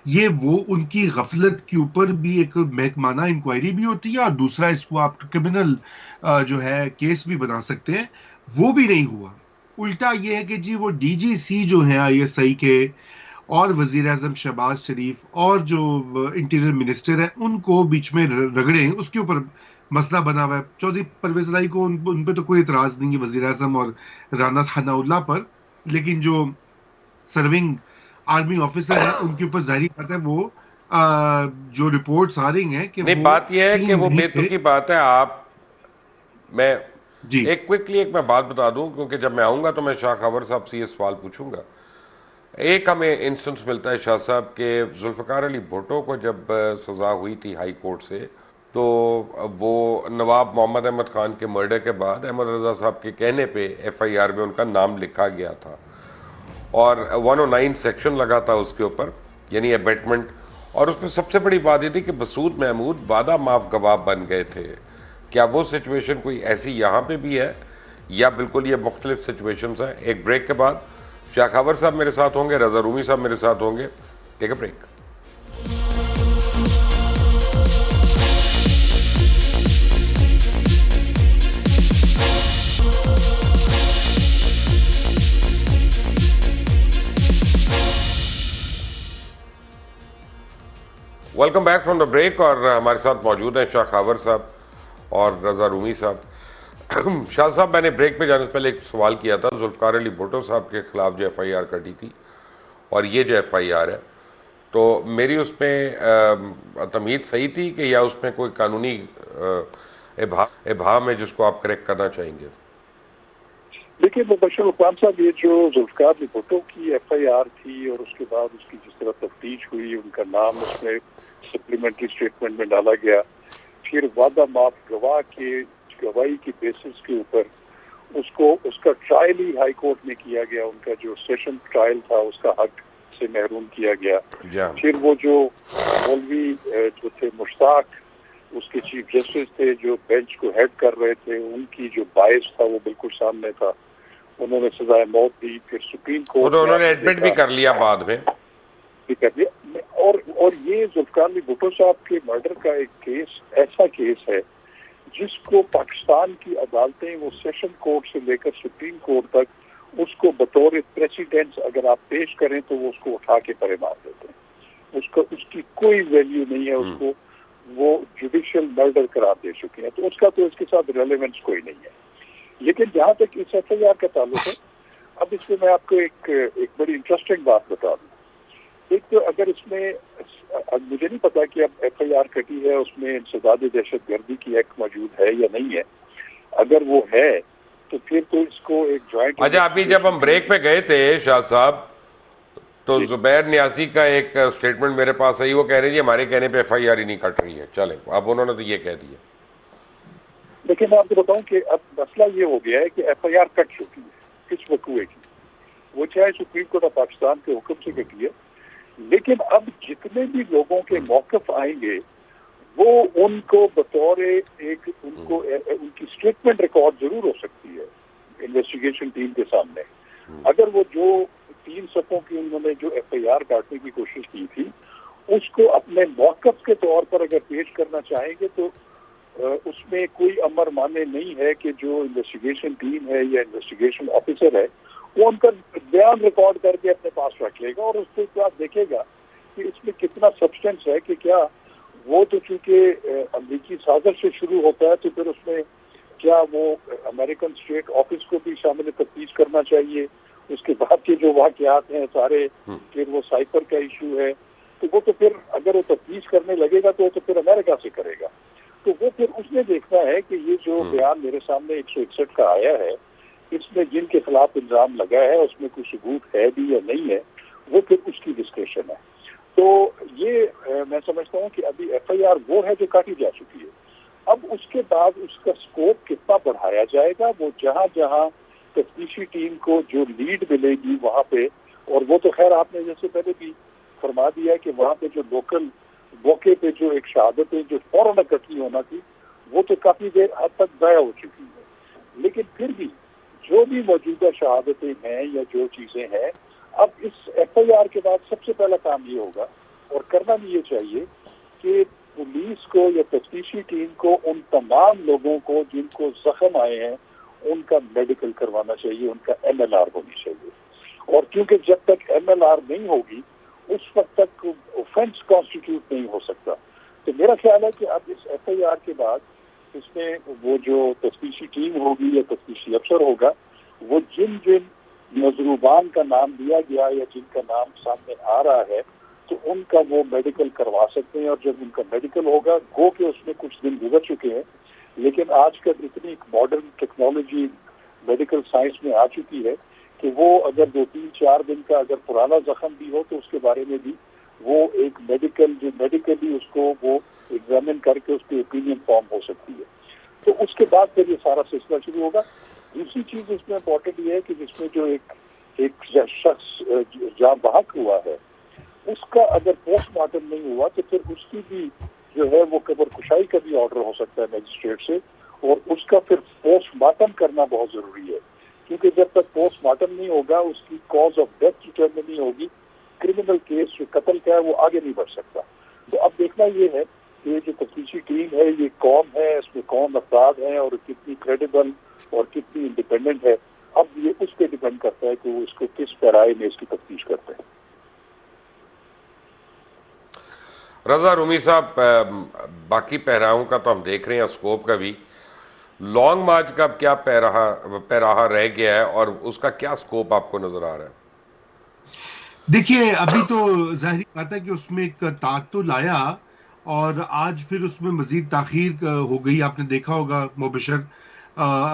یہ وہ ان کی غفلت کے اوپر بھی ایک محکمانہ انکوائری بھی ہوتی ہے، اور دوسرا اس کو آپ کرمنل جو ہے کیس بھی بنا سکتے ہیں. وہ بھی نہیں ہوا. الٹا یہ ہے کہ جی وہ ڈی جی سی جو ہیں آئی ایس آئی کے اور وزیر اعظم شہباز شریف اور جو انٹیریئر منسٹر ہیں ان کو بیچ میں رگڑے ہیں، اس کے اوپر مسئلہ بنا ہوا ہے. چودھری پرویز الہی کو ان پہ تو کوئی اعتراض نہیں ہے، وزیر اعظم اور رانا ثناء اللہ پر، لیکن جو سرونگ آرمی آفیسر ہیں ان کے اوپر ظاہری بات ہے وہ جو رپورٹس آ رہی ہیں کہ نہیں، وہ بات یہ ہے کہ ٹیم وہ نہیں بے تھے. تکی بات ہے. میں جی ایک میں بات بتا دوں، کیونکہ جب میں آؤں گا تو میں شاہ خاور صاحب سے یہ سوال پوچھوں گا. ایک ہمیں انسٹنس ملتا ہے شاہ صاحب کے ذوالفقار علی بھٹو کو جب سزا ہوئی تھی ہائی کورٹ سے، تو وہ نواب محمد احمد خان کے مرڈر کے بعد احمد رضا صاحب کے کہنے پہ ایف آئی آر میں ان کا نام لکھا گیا تھا اور 109 سیکشن لگا تھا اس کے اوپر، یعنی ابیٹمنٹ. اور اس میں سب سے بڑی بات یہ تھی کہ مسعود محمود وعدہ معاف گواہ بن گئے تھے. کیا وہ سچویشن کوئی ایسی یہاں پہ بھی ہے یا بالکل یہ مختلف سچویشنز ہیں؟ ایک بریک کے بعد شاہ خاور صاحب میرے ساتھ ہوں گے، رضا رومی صاحب میرے ساتھ ہوں گے. Take a break. Welcome back from the break. اور ہمارے ساتھ موجود ہیں شاہ خاور صاحب اور رضا رومی صاحب. شاہ صاحب، میں نے بریک پہ جانے سے پہلے ایک سوال کیا تھا ذوالفقار علی بھٹو صاحب کے خلاف جو ایف آئی آر کٹی تھی اور یہ جو ایف آئی آر ہے، تو میری اس میں تمہید صحیح تھی کہ یا اس میں کوئی قانونی ابہام ہے جس کو آپ کریکٹ کرنا چاہیں گے؟ دیکھیے مبشر اقبال صاحب، یہ جو ذوالفقار علی بھٹو کی ایف آئی آر تھی اور اس کے بعد اس کی جس طرح تفتیش ہوئی، ان کا نام اس میں سپلیمنٹری اسٹیٹمنٹ میں ڈالا گیا، پھر وعدہ معاف گواہ کے گواہی کی بیسس کے اوپر اس کا ٹرائل ہی ہائی کورٹ میں کیا گیا، ان کا جو سیشن ٹرائل تھا اس کا حق سے محروم کیا گیا. پھر وہ جو مولوی جو تھے مشتاق، اس کے چیف جسٹس تھے جو بینچ کو ہیڈ کر رہے تھے، ان کی جو باعث تھا وہ بالکل سامنے تھا، انہوں نے سزائے موت دی. پھر سپریم کورٹ انہوں نے ایڈمٹ بھی کر لیا بعد میں. اور یہ ذوالفقار علی بھٹو صاحب کے مرڈر کا ایک کیس ایسا کیس ہے جس کو پاکستان کی عدالتیں وہ سیشن کورٹ سے لے کر سپریم کورٹ تک اس کو بطور پریسیڈنٹ اگر آپ پیش کریں تو وہ اس کو اٹھا کے پرے مار دیتے ہیں. اس کی کوئی ویلیو نہیں ہے، اس کو وہ جوڈیشل مرڈر قرار دے چکے ہیں، تو اس کا تو اس کے ساتھ ریلیونس کوئی نہیں ہے. لیکن جہاں تک اس ایف آئی آر کا تعلق ہے، اب اس میں میں آپ کو ایک بڑی انٹرسٹنگ بات بتا دوں. ایک تو اگر اس میں مجھے نہیں پتا کہ اب ایف آئی آر کٹی ہے اس میں انسداد دہشت گردی کی ایکٹ موجود ہے یا نہیں ہے. اگر وہ ہے تو پھر تو اس کو ایک جوائنٹ. اچھا، ابھی جب ہم بریک پہ گئے تھے شاہ صاحب تو زبیر نیازی کا ایک سٹیٹمنٹ میرے پاس آئی، وہ کہہ رہے جی ہمارے کہنے پہ ایف آئی آر ہی نہیں کٹ رہی ہے. چلیں، اب انہوں نے تو یہ کہہ دیا. لیکن میں آپ کو بتاؤں کہ اب مسئلہ یہ ہو گیا ہے کہ ایف آئی آر کٹ چکی ہے کس وقوعے کی، وہ چاہے سپریم کورٹ آف پاکستان کے حکم سے کٹی ہے، لیکن اب جتنے بھی لوگوں کے موقف آئیں گے وہ ان کو بطور ایک ان کی اسٹیٹمنٹ ریکارڈ ضرور ہو سکتی ہے انویسٹیگیشن ٹیم کے سامنے. اگر وہ جو 3 صفوں کی انہوں نے جو ایف آئی آر کاٹنے کی کوشش کی تھی اس کو اپنے موقف کے طور پر اگر پیش کرنا چاہیں گے تو اس میں کوئی امر مانے نہیں ہے کہ جو انویسٹیگیشن ٹیم ہے یا انویسٹیگیشن آفیسر ہے وہ ان کا بیان ریکارڈ کر کے اپنے پاس رکھ لے گا اور اس کے بعد دیکھے گا کہ اس میں کتنا سبسٹینس ہے، کہ کیا وہ تو چونکہ امریکی سازش سے شروع ہوتا ہے تو پھر اس میں کیا وہ امریکن اسٹیٹ آفس کو بھی شامل تفتیش کرنا چاہیے، اس کے بعد کے جو واقعات ہیں سارے، پھر وہ سائپر کا ایشو ہے، تو وہ تو پھر اگر وہ تفتیش کرنے لگے گا تو وہ تو پھر امریکہ سے کرے گا. تو وہ پھر اس نے دیکھنا ہے کہ یہ جو بیان میرے سامنے 161 کا آیا ہے اس میں جن کے خلاف الزام لگا ہے اس میں کوئی ثبوت ہے بھی یا نہیں ہے، وہ پھر اس کی ڈسکشن ہے. تو یہ میں سمجھتا ہوں کہ ابھی ایف آئی آر وہ ہے جو کاٹی جا چکی ہے. اب اس کے بعد اس کا سکوپ کتنا بڑھایا جائے گا، وہ جہاں جہاں تفتیشی ٹیم کو جو لیڈ ملے گی وہاں پہ، اور وہ تو خیر آپ نے جیسے پہلے بھی فرما دیا کہ وہاں پہ جو لوکل موقع پہ جو ایک شہادتیں جو فوراً اکٹھی ہونا تھی وہ تو کافی دیر حد تک ضائع ہو چکی ہے. لیکن پھر بھی جو بھی موجودہ شہادتیں ہیں یا جو چیزیں ہیں، اب اس ایف آئی آر کے بعد سب سے پہلا کام یہ ہوگا اور کرنا بھی یہ چاہیے کہ پولیس کو یا تفتیشی ٹیم کو ان تمام لوگوں کو جن کو زخم آئے ہیں ان کا میڈیکل کروانا چاہیے، ان کا ایم ایل آر ہونی چاہیے. اور کیونکہ جب تک ایم ایل آر نہیں ہوگی اس وقت تک اوفینس کانسٹیٹیوٹ نہیں ہو سکتا. تو میرا خیال ہے کہ اب اس ایف آئی آر کے بعد اس میں وہ جو تفتیشی ٹیم ہوگی یا تفتیشی افسر ہوگا وہ جن مضروبان کا نام دیا گیا یا جن کا نام سامنے آ رہا ہے تو ان کا وہ میڈیکل کروا سکتے ہیں. اور جب ان کا میڈیکل ہوگا گو کہ اس میں کچھ دن گزر چکے ہیں لیکن آج کل اتنی ماڈرن ٹیکنالوجی میڈیکل سائنس میں آ چکی ہے کہ وہ اگر 2-3-4 دن کا اگر پرانا زخم بھی ہو تو اس کے بارے میں بھی وہ ایک میڈیکلی اس کو وہ ایگزامن کر کے اس کی اوپینین فارم ہو سکتی ہے. تو اس کے بعد پھر یہ سارا سلسلہ شروع ہوگا. دوسری چیز اس میں امپورٹنٹ یہ ہے کہ جس میں جو ایک شخص جہاں بحق ہوا ہے اس کا اگر پوسٹ مارٹم نہیں ہوا تو پھر اس کی بھی جو ہے وہ قبر کشائی کا بھی آرڈر ہو سکتا ہے میجسٹریٹ سے، اور اس کا پھر پوسٹ مارٹم کرنا بہت ضروری ہے. کیونکہ جب تک پوسٹ مارٹم نہیں ہوگا اس کی کاز آف ڈیتھ ڈٹرمن نہیں ہوگی، کرمنل کیس جو قتل کا ہے وہ آگے نہیں بڑھ سکتا. تو اب دیکھنا یہ ہے کہ یہ جو تفتیشی ٹیم ہے یہ کون ہے، اس میں کون افراد ہیں اور کتنی کریڈیبل اور کتنی انڈیپینڈنٹ ہے. اب یہ اس پہ ڈیپینڈ کرتا ہے کہ وہ اس کو کس پیرائے میں اس کی تفتیش کرتے ہیں. رضا رومی صاحب، باقی پیراہوں کا تو ہم دیکھ رہے ہیں، اسکوپ کا بھی. لانگ مارچ کا کیا پیراہا رہ گیا ہے اور اس کا کیا اسکوپ آپ کو نظر آ رہا ہے؟ دیکھیے ابھی تو ظاہری بات ہے کہ اس میں ایک تعطل آیا اور آج پھر اس میں مزید تاخیر ہو گئی. آپ نے دیکھا ہوگا مبشر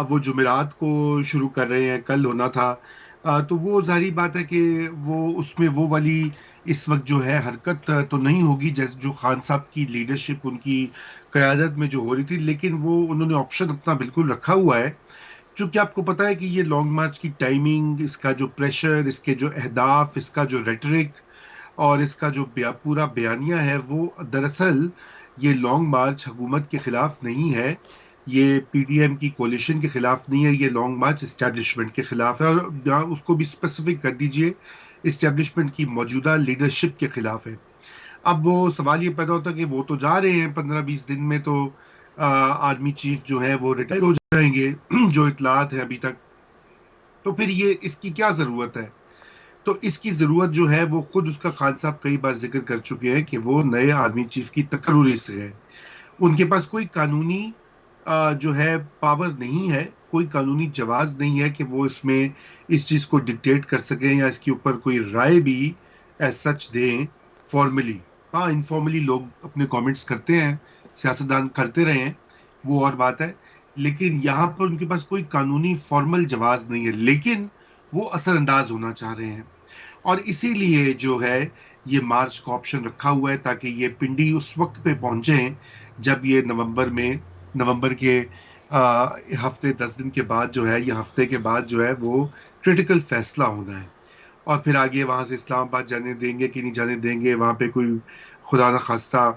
وہ جمعرات کو شروع کر رہے ہیں، کل ہونا تھا. تو وہ ظاہری بات ہے کہ وہ اس میں وہ والی اس وقت جو ہے حرکت تو نہیں ہوگی جیسے جو خان صاحب کی لیڈرشپ ان کی قیادت میں جو ہو رہی تھی، لیکن وہ انہوں نے آپشن اپنا بالکل رکھا ہوا ہے. چونکہ آپ کو پتا ہے کہ یہ لانگ مارچ کی ٹائمنگ، اس کا جو پریشر، اس کے جو اہداف، اس کا جو ریٹرک اور اس کا جو پورا بیانیہ ہے وہ دراصل یہ لانگ مارچ حکومت کے خلاف نہیں ہے، یہ پی ڈی ایم کی کولیشن کے خلاف نہیں ہے، یہ لانگ مارچ اسٹیبلشمنٹ کے خلاف ہے. اور اس کو بھی اسپیسیفک کر دیجئے، اسٹیبلشمنٹ کی موجودہ لیڈرشپ کے خلاف ہے. اب وہ سوال یہ پیدا ہوتا ہے کہ وہ تو جا رہے ہیں 15-20 دن میں تو آرمی چیف جو ہے وہ ریٹائر ہو جائیں گے جو اطلاعات ہیں ابھی تک. تو پھر یہ اس کی کیا ضرورت ہے؟ تو اس کی ضرورت جو ہے وہ خود اس کا خان صاحب کئی بار ذکر کر چکے ہیں کہ وہ نئے آرمی چیف کی تقرری سے ہے. ان کے پاس کوئی قانونی جو ہے پاور نہیں ہے، کوئی قانونی جواز نہیں ہے کہ وہ اس میں اس چیز کو ڈکٹیٹ کر سکیں یا اس کے اوپر کوئی رائے بھی ایز سچ دیں فارملی. ہاں انفارملی لوگ اپنے کامنٹس کرتے ہیں، سیاستدان کرتے رہے ہیں، وہ اور بات ہے، لیکن یہاں پر ان کے پاس کوئی قانونی فارمل جواز نہیں ہے. لیکن وہ اثر انداز ہونا چاہ رہے ہیں اور اسی لیے جو ہے یہ مارچ کا آپشن رکھا ہوا ہے تاکہ یہ پنڈی اس وقت پہ پہنچیں جب یہ نومبر کے ہفتے 10 دن کے بعد جو ہے، یہ ہفتے کے بعد جو ہے وہ کریٹیکل فیصلہ ہونا ہے. اور پھر آگے وہاں سے اسلام آباد جانے دیں گے کہ نہیں جانے دیں گے، وہاں پہ کوئی خدا نخواستہ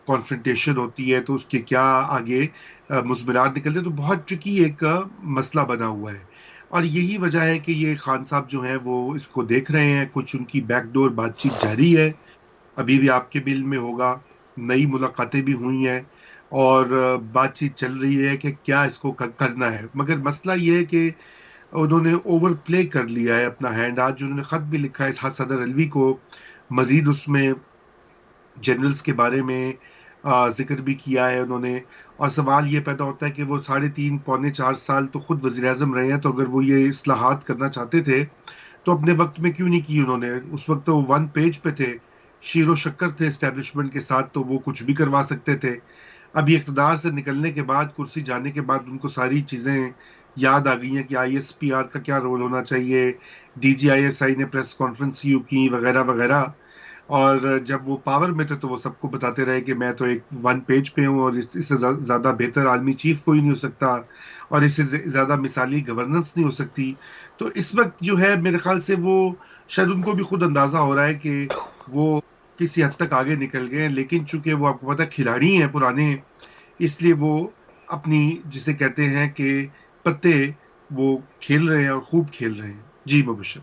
کانفرنٹیشن ہوتی ہے تو اس کے کیا آگے مضمرات نکلتے، تو بہت ٹرکی ایک مسئلہ بنا ہوا ہے. اور یہی وجہ ہے کہ یہ خان صاحب جو ہیں وہ اس کو دیکھ رہے ہیں. کچھ ان کی بیک ڈور بات چیت جاری ہے، ابھی بھی آپ کے بل میں ہوگا نئی ملاقاتیں بھی ہوئی ہیں اور بات چیت چل رہی ہے کہ کیا اس کو کرنا ہے، مگر مسئلہ یہ ہے کہ انہوں نے اوور پلے کر لیا ہے اپنا ہینڈ. آج انہوں نے خط بھی لکھا ہے صدر الوی کو، مزید اس میں جنرلز کے بارے میں ذکر بھی کیا ہے انہوں نے. اور سوال یہ پیدا ہوتا ہے کہ وہ 3.5 پونے 4 سال تو خود وزیر اعظم رہے ہیں، تو اگر وہ یہ اصلاحات کرنا چاہتے تھے تو اپنے وقت میں کیوں نہیں کی انہوں نے؟ اس وقت تو 1 پیج پہ تھے، شیر و شکر تھے اسٹیبلشمنٹ کے ساتھ، تو وہ کچھ بھی کروا سکتے تھے. ابھی اقتدار سے نکلنے کے بعد، کرسی جانے کے بعد ان کو ساری چیزیں یاد آ گئی ہیں کہ آئی ایس پی آر کا کیا رول ہونا چاہیے، D G I S I نے پریس کانفرنس یوں کی وغیرہ وغیرہ. اور جب وہ پاور میں تھے تو وہ سب کو بتاتے رہے کہ میں تو ایک 1 پیج پہ ہوں اور اس سے زیادہ بہتر آرمی چیف کوئی نہیں ہو سکتا اور اس سے زیادہ مثالی گورننس نہیں ہو سکتی. تو اس وقت جو ہے میرے خیال سے وہ شاید ان کو بھی خود اندازہ ہو رہا ہے کہ وہ کسی حد تک آگے نکل گئے ہیں، لیکن چونکہ وہ آپ کو پتا کھلاڑی ہیں پرانے، اس لیے وہ اپنی جسے کہتے ہیں کہ پتے وہ کھیل رہے ہیں اور خوب کھیل رہے ہیں. جی مبشر.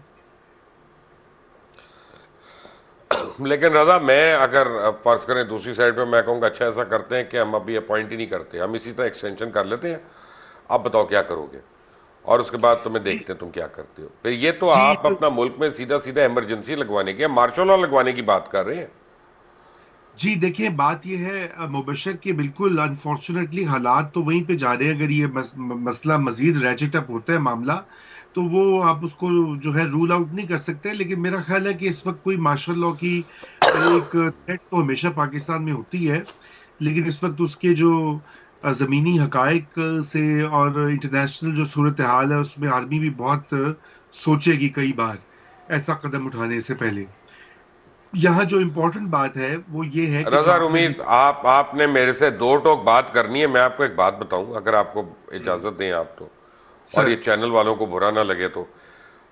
لیکن رضا، میں اگر فرض کریں دوسری سائڈ پہ، میں کہوں گا اچھا ایسا کرتے ہیں کہ ہم ابھی اپوائنٹ ہی نہیں کرتے، ہم اسی طرح ایکسٹینشن کر لیتے ہیں، آپ بتاؤ کیا کرو گے، اور اس کے بعد تمہیں دیکھتے ہیں تم کیا کرتے ہو. پھر یہ تو جی آپ اپنا ملک میں سیدھا سیدھا ایمرجنسی لگوانے کی، مارشل لا لگوانے کی بات کر رہے ہیں. جی دیکھیں، بات یہ ہے مبشر کہ بالکل انفارچونیٹلی حالات تو وہیں پہ جا رہے ہیں. اگر یہ مسئلہ مزید ریچٹ اپ ہوتا ہے معاملہ، تو وہ آپ اس کو جو ہے رول آؤٹ نہیں کر سکتے. لیکن میرا خیال ہے کہ اس وقت کوئی مارشل لا کی ایک تھریٹ تو ہمیشہ پاکستان میں ہوتی ہے، لیکن اس وقت اس کے جو زمینی حقائق سے اور انٹرنیشنل جو صورتحال ہے اس میں آرمی بھی بہت سوچے گی کئی بار ایسا قدم اٹھانے سے پہلے. یہاں جو امپورٹنٹ بات ہے وہ یہ ہے کہ جو رضا آپ نے رومی، ابھی آپ نے میرے سے 2 ٹوک بات کرنی ہے. میں آپ کو ایک بات بتاؤں، اگر آپ کو اجازت دیں آپ تو، اور سر. یہ چینل والوں کو برا نہ لگے تو.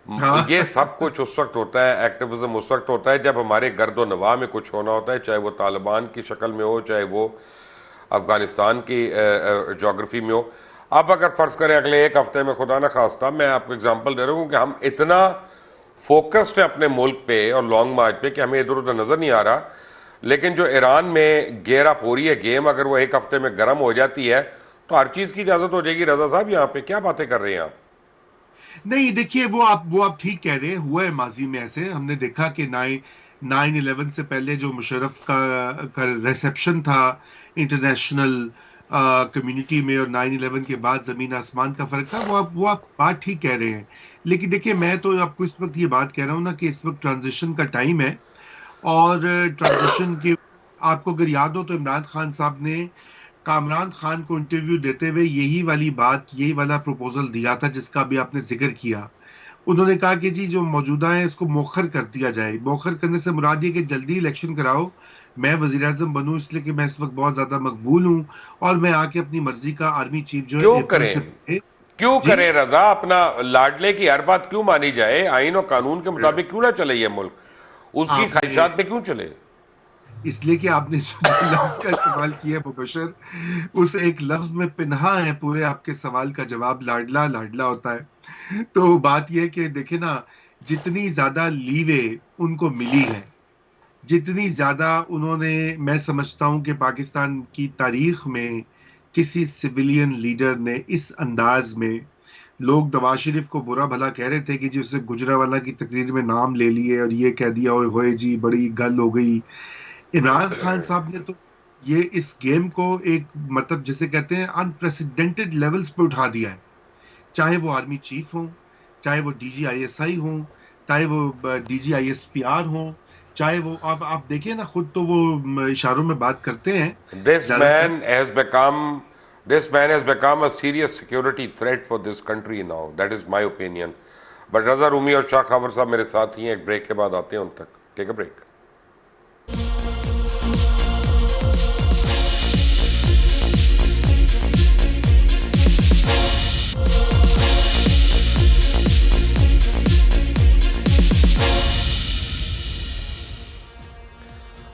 ہاں یہ سب کچھ اس وقت ہوتا ہے، ایکٹیویزم اس وقت ہوتا ہے جب ہمارے گرد و نواح میں کچھ ہونا ہوتا ہے، چاہے وہ طالبان کی شکل میں ہو، چاہے وہ افغانستان کی جغرافی میں ہو. اب اگر فرض کریں اگلے 1 ہفتے میں، خدا نہ خواستہ، میں آپ کو اگزامپل دے رہا ہوں کہ ہم اتنا فوکسڈ ہیں اپنے ملک پہ اور لانگ مارچ پہ کہ ہمیں ادھر ادھر نظر نہیں آ رہا. لیکن جو ایران میں گیئر اپ ہو رہی ہے گیم، اگر وہ 1 ہفتے میں گرم ہو جاتی ہے تو ہر چیز کی اجازت ہو جائے گی. رضا صاحب، یہاں پہ کیا باتیں کر رہے ہیں آپ؟ نہیں دیکھیے، وہ آپ ٹھیک کہہ رہے ہیں. ہوا ہے ماضی میں ایسے، ہم نے دیکھا کہ 9/11 سے پہلے جو مشرف کا ریسیپشن تھا انٹرنیشنل کمیونٹی میں، اور 9/11 کے بعد زمین آسمان کا فرق تھا. وہ آپ بات ٹھیک کہہ رہے ہیں. لیکن دیکھیے، میں تو آپ کو اس وقت یہ بات کہہ رہا ہوں نا کہ اس وقت ٹرانزیشن کا ٹائم ہے، اور ٹرانزیشن کے آپ کو اگر یاد ہو تو عمران خان صاحب نے کامران خان کو انٹرویو دیتے ہوئے یہی والی بات، یہی والا پروپوزل دیا تھا جس کا بھی آپ نے ذکر کیا. انہوں نے کہا کہ جی جو موجودہ ہے اس کو مؤخر کر دیا جائے. مؤخر کرنے سے مراد یہ کہ جلدی الیکشن کراؤ، میں وزیر اعظم بنوں، اس لیے کہ میں اس وقت بہت زیادہ مقبول ہوں، اور میں آ کے اپنی مرضی کا آرمی چیف جو ہے کیوں اپریل کریں؟ سے پہلے. کیوں جی کریں رضا؟ اپنا لاڈلے کی ہر بات کیوں مانی جائے؟ آئین و قانون کے مطابق کیوں نہ چلے یہ ملک؟ اس کی آپ نے خواہشات پہ کیوں چلے؟ اس لیے کہ آپ نے جو لفظ کا استعمال کیا ہے مبشر، اس ایک لفظ میں پنہا ہے پورے آپ کے سوال کا جواب. لاڈلا لاڈلا ہوتا ہے. تو بات یہ کہ دیکھیں نا، جتنی زیادہ لیوے ان کو ملی ہے، جتنی زیادہ انہوں نے، میں سمجھتا ہوں کہ پاکستان کی تاریخ میں کسی سویلین لیڈر نے اس انداز میں، لوگ نواز شریف کو برا بھلا کہہ رہے تھے کہ جی اسے گجرانوالہ کی تقریر میں نام لے لیے اور یہ کہہ دیا ہوئے جی بڑی گل ہو گئی. عمران خان صاحب نے تو یہ اس گیم کو ایک مطلب جسے کہتے ہیں انپریسیڈنٹڈ لیولز پہ اٹھا دیا ہے. چاہے وہ آرمی چیف ہوں، چاہے وہ DG I S I ہوں، چاہے وہ DG ISPR ہوں، چاہے وہ آپ دیکھیں نا، خود تو وہ اشاروں میں بات کرتے ہیں This زیادہ تر. man has become a serious security threat for this country now. That is my opinion. But رضا رومی اور شاہ خاور صاحب میرے ساتھ ہی ہیں. ایک بریک کے بعد آتے ہیں ان تک. Take a break.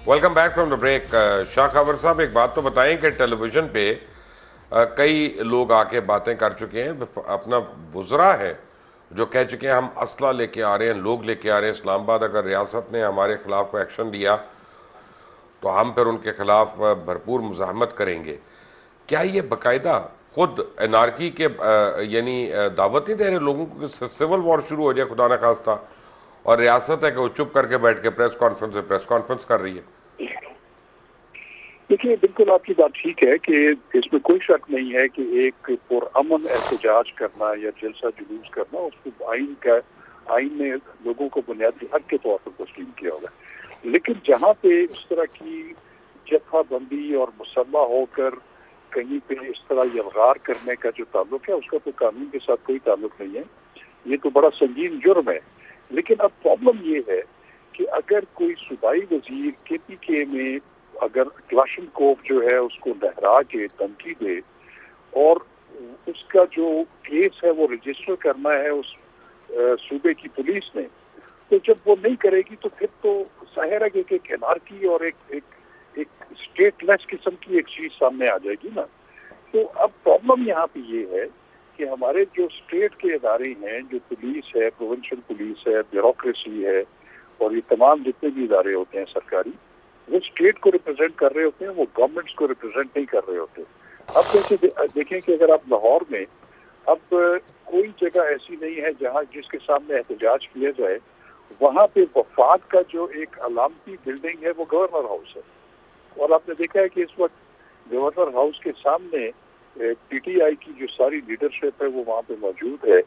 Welcome back from the break. Shah Khawar صاحب، ایک بات تو بتائیں کہ ٹیلی ویژن پہ کئی لوگ آ کے باتیں کر چکے ہیں، اپنا وزراء ہے جو کہہ چکے ہیں ہم اسلحہ لے کے آ رہے ہیں، لوگ لے کے آ رہے ہیں. اسلام آباد اگر ریاست نے ہمارے خلاف کوئی ایکشن لیا تو ہم پھر ان کے خلاف بھرپور مزاحمت کریں گے. کیا یہ باقاعدہ خود انارکی کے یعنی دعوت نہیں دے رہے لوگوں کو کہ سول وار شروع ہو جائے خدا نخواستہ, اور ریاست ہے کہ وہ چپ کر کے بیٹھ کے پریس کانفرنس کر رہی ہے؟ دیکھیے بالکل آپ کی بات ٹھیک ہے کہ اس میں کوئی شک نہیں ہے کہ ایک پرامن احتجاج کرنا یا جلسہ جلوس کرنا اس کو آئین نے لوگوں کو بنیادی حق کے طور پر تسلیم کیا ہوگا. لیکن جہاں پہ اس طرح کی جتھا بندی اور مسلح ہو کر کہیں پہ اس طرح یلغار کرنے کا جو تعلق ہے اس کا تو قانون کے ساتھ کوئی تعلق نہیں ہے. یہ تو بڑا سنگین جرم ہے. لیکن اب پرابلم یہ ہے کہ اگر کوئی صوبائی وزیر کے پی کے میں اگر کلاشنکوف جو ہے اس کو لہرا کے دھمکی دے اور اس کا جو کیس ہے وہ رجسٹر کرنا ہے اس صوبے کی پولیس نے, تو جب وہ نہیں کرے گی تو پھر تو ظاہر ہے کہ ایک انارکی اور ایک اسٹیٹ لیس قسم کی ایک چیز سامنے آ جائے گی نا. تو اب پرابلم یہاں پہ یہ ہے کہ ہمارے جو اسٹیٹ کے ادارے ہیں, جو پولیس ہے, پروونشل پولیس ہے, بیوروکریسی ہے, اور یہ تمام جتنے بھی ادارے ہوتے ہیں سرکاری, وہ اسٹیٹ کو ریپرزینٹ کر رہے ہوتے ہیں, وہ گورنمنٹس کو ریپرزینٹ نہیں کر رہے ہوتے. اب جیسے دیکھیں کہ اگر آپ لاہور میں اب کوئی جگہ ایسی نہیں ہے جہاں جس کے سامنے احتجاج کیا جائے, وہاں پہ وفاق کا جو ایک علامتی بلڈنگ ہے وہ گورنر ہاؤس ہے. اور آپ نے دیکھا ہے کہ اس وقت گورنر ہاؤس کے سامنے پی ٹی آئی کی جو ساری لیڈرشپ ہے وہ وہاں پہ موجود ہے,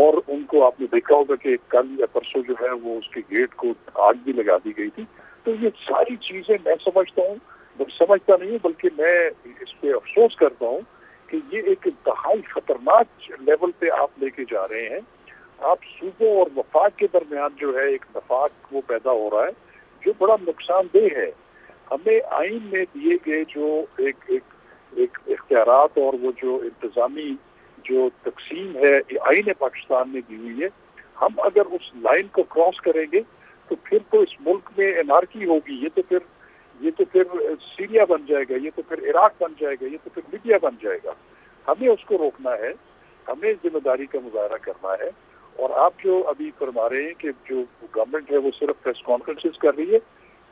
اور ان کو آپ نے دیکھا ہوگا کہ کل یا پرسوں جو ہے وہ اس کے گیٹ کو آگ بھی لگا دی گئی تھی. تو یہ ساری چیزیں میں سمجھتا نہیں ہوں, بلکہ میں اس پہ افسوس کرتا ہوں کہ یہ ایک انتہائی خطرناک لیول پہ آپ لے کے جا رہے ہیں. آپ صوبوں اور وفاق کے درمیان جو ہے ایک نفاق وہ پیدا ہو رہا ہے جو بڑا نقصان دہ ہے. ہمیں آئین میں دیے گئے جو ایک اختیارات اور وہ جو انتظامی جو تقسیم ہے آئین پاکستان نے دی ہوئی ہے, ہم اگر اس لائن کو کراس کریں گے تو پھر تو اس ملک میں انارکی ہوگی. یہ تو پھر سیریا بن جائے گا, یہ تو پھر عراق بن جائے گا, یہ تو پھر لیبیا بن جائے گا. ہمیں اس کو روکنا ہے, ہمیں ذمہ داری کا مظاہرہ کرنا ہے. اور آپ جو ابھی فرما رہے ہیں کہ جو گورنمنٹ ہے وہ صرف پریس کانفرنسز کر رہی ہے,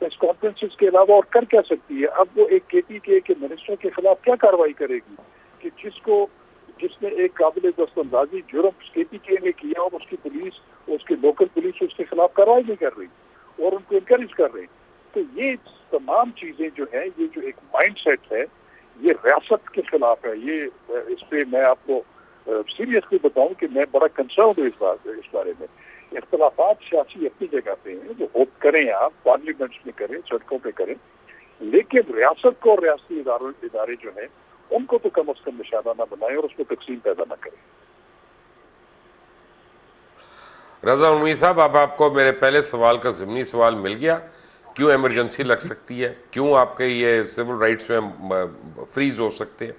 پریس کانفرنسز کے علاوہ اور کر کیا سکتی ہے؟ اب وہ ایک کے پی کے منسٹر کے خلاف کیا کارروائی کرے گی کہ جس نے ایک قابل دست اندازی جرم کے پی کے نے کیا اور اس کی پولیس, اس کی لوکل پولیس اس کے خلاف کارروائی نہیں کر رہی اور ان کو انکریج کر رہی. تو یہ تمام چیزیں جو ہیں, یہ جو ایک مائنڈ سیٹ ہے, یہ ریاست کے خلاف ہے. یہ اس پہ میں آپ کو سیریسلی بتاؤں کہ میں بڑا کنسرن ہوں اس بارے میں. اختلافات سیاسی اپنی جگہ پہ ہیں, وہ ہوپ کریں, آپ پارلیمنٹس میں کریں, سڑکوں پہ کریں, لیکن ریاست کو اور ریاستی ادارے جو ہیں ان کو تو کم از کم نشانہ نہ بنائیں اور اس کو تقسیم پیدا نہ کریں. رضا عمومی صاحب, اب آپ کو میرے پہلے سوال کا ضمنی سوال مل گیا, کیوں ایمرجنسی لگ سکتی ہے, کیوں آپ کے یہ سول رائٹس میں فریز ہو سکتے ہیں؟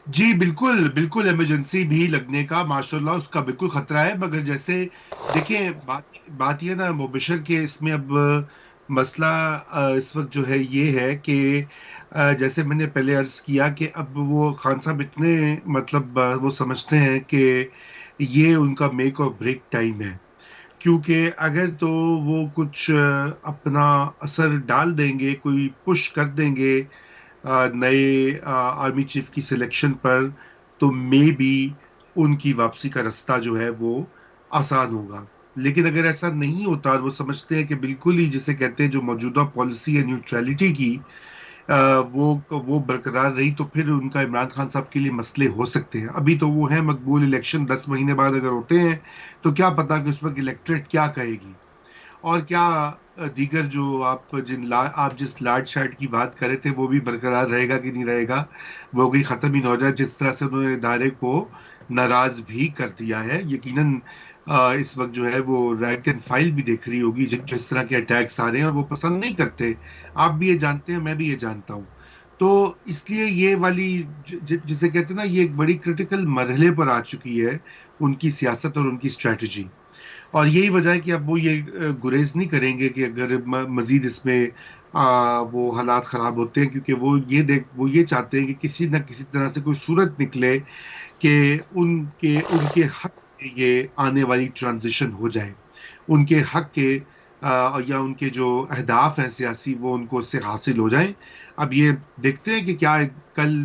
جی بالکل ایمرجنسی بھی لگنے کا ماشاءاللہ اس کا بالکل خطرہ ہے. مگر جیسے دیکھیں بات یہ نا مبشر کے اس میں اب مسئلہ اس وقت جو ہے یہ ہے کہ جیسے میں نے پہلے عرض کیا کہ اب وہ خان صاحب اتنے مطلب وہ سمجھتے ہیں کہ یہ ان کا میک اور بریک ٹائم ہے, کیونکہ اگر تو وہ کچھ اپنا اثر ڈال دیں گے, کوئی پش کر دیں گے نئے آرمی چیف کی سلیکشن پر, تو مے بی ان کی واپسی کا رستہ جو ہے وہ آسان ہوگا. لیکن اگر ایسا نہیں ہوتا اور وہ سمجھتے ہیں کہ بالکل ہی جسے کہتے ہیں جو موجودہ پالیسی ہے نیوٹرلٹی کی وہ برقرار رہی, تو پھر ان کا عمران خان صاحب کے لیے مسئلے ہو سکتے ہیں. ابھی تو وہ ہیں مقبول, الیکشن 10 مہینے بعد اگر ہوتے ہیں تو کیا پتا کہ اس وقت الیکٹریٹ کیا کہے گی, اور کیا دیگر جو آپ جس لاڈ شاڈ کی بات کرے تھے وہ بھی برقرار رہے گا کہ نہیں رہے گا, وہ کوئی ختم ہی نہ ہو جائے. جس طرح سے انہوں نے ادارے کو ناراض بھی کر دیا ہے, یقیناً اس وقت جو ہے وہ رینک اینڈ فائل بھی دیکھ رہی ہوگی جس طرح کے اٹیکس آ رہے ہیں, اور وہ پسند نہیں کرتے. آپ بھی یہ جانتے ہیں, میں بھی یہ جانتا ہوں. تو اس لیے یہ والی جسے کہتے ہیں نا, یہ ایک بڑی کرٹیکل مرحلے پر آ چکی ہے ان کی سیاست اور ان کی اسٹریٹجی. اور یہی وجہ ہے کہ اب وہ یہ گریز نہیں کریں گے کہ اگر مزید اس میں وہ حالات خراب ہوتے ہیں, کیونکہ وہ یہ چاہتے ہیں کہ کسی نہ کسی طرح سے کوئی صورت نکلے کہ ان کے حق میں یہ آنے والی ٹرانزیشن ہو جائے, ان کے حق کے یا ان کے جو اہداف ہیں سیاسی وہ ان کو اس سے حاصل ہو جائیں. اب یہ دیکھتے ہیں کہ کیا کل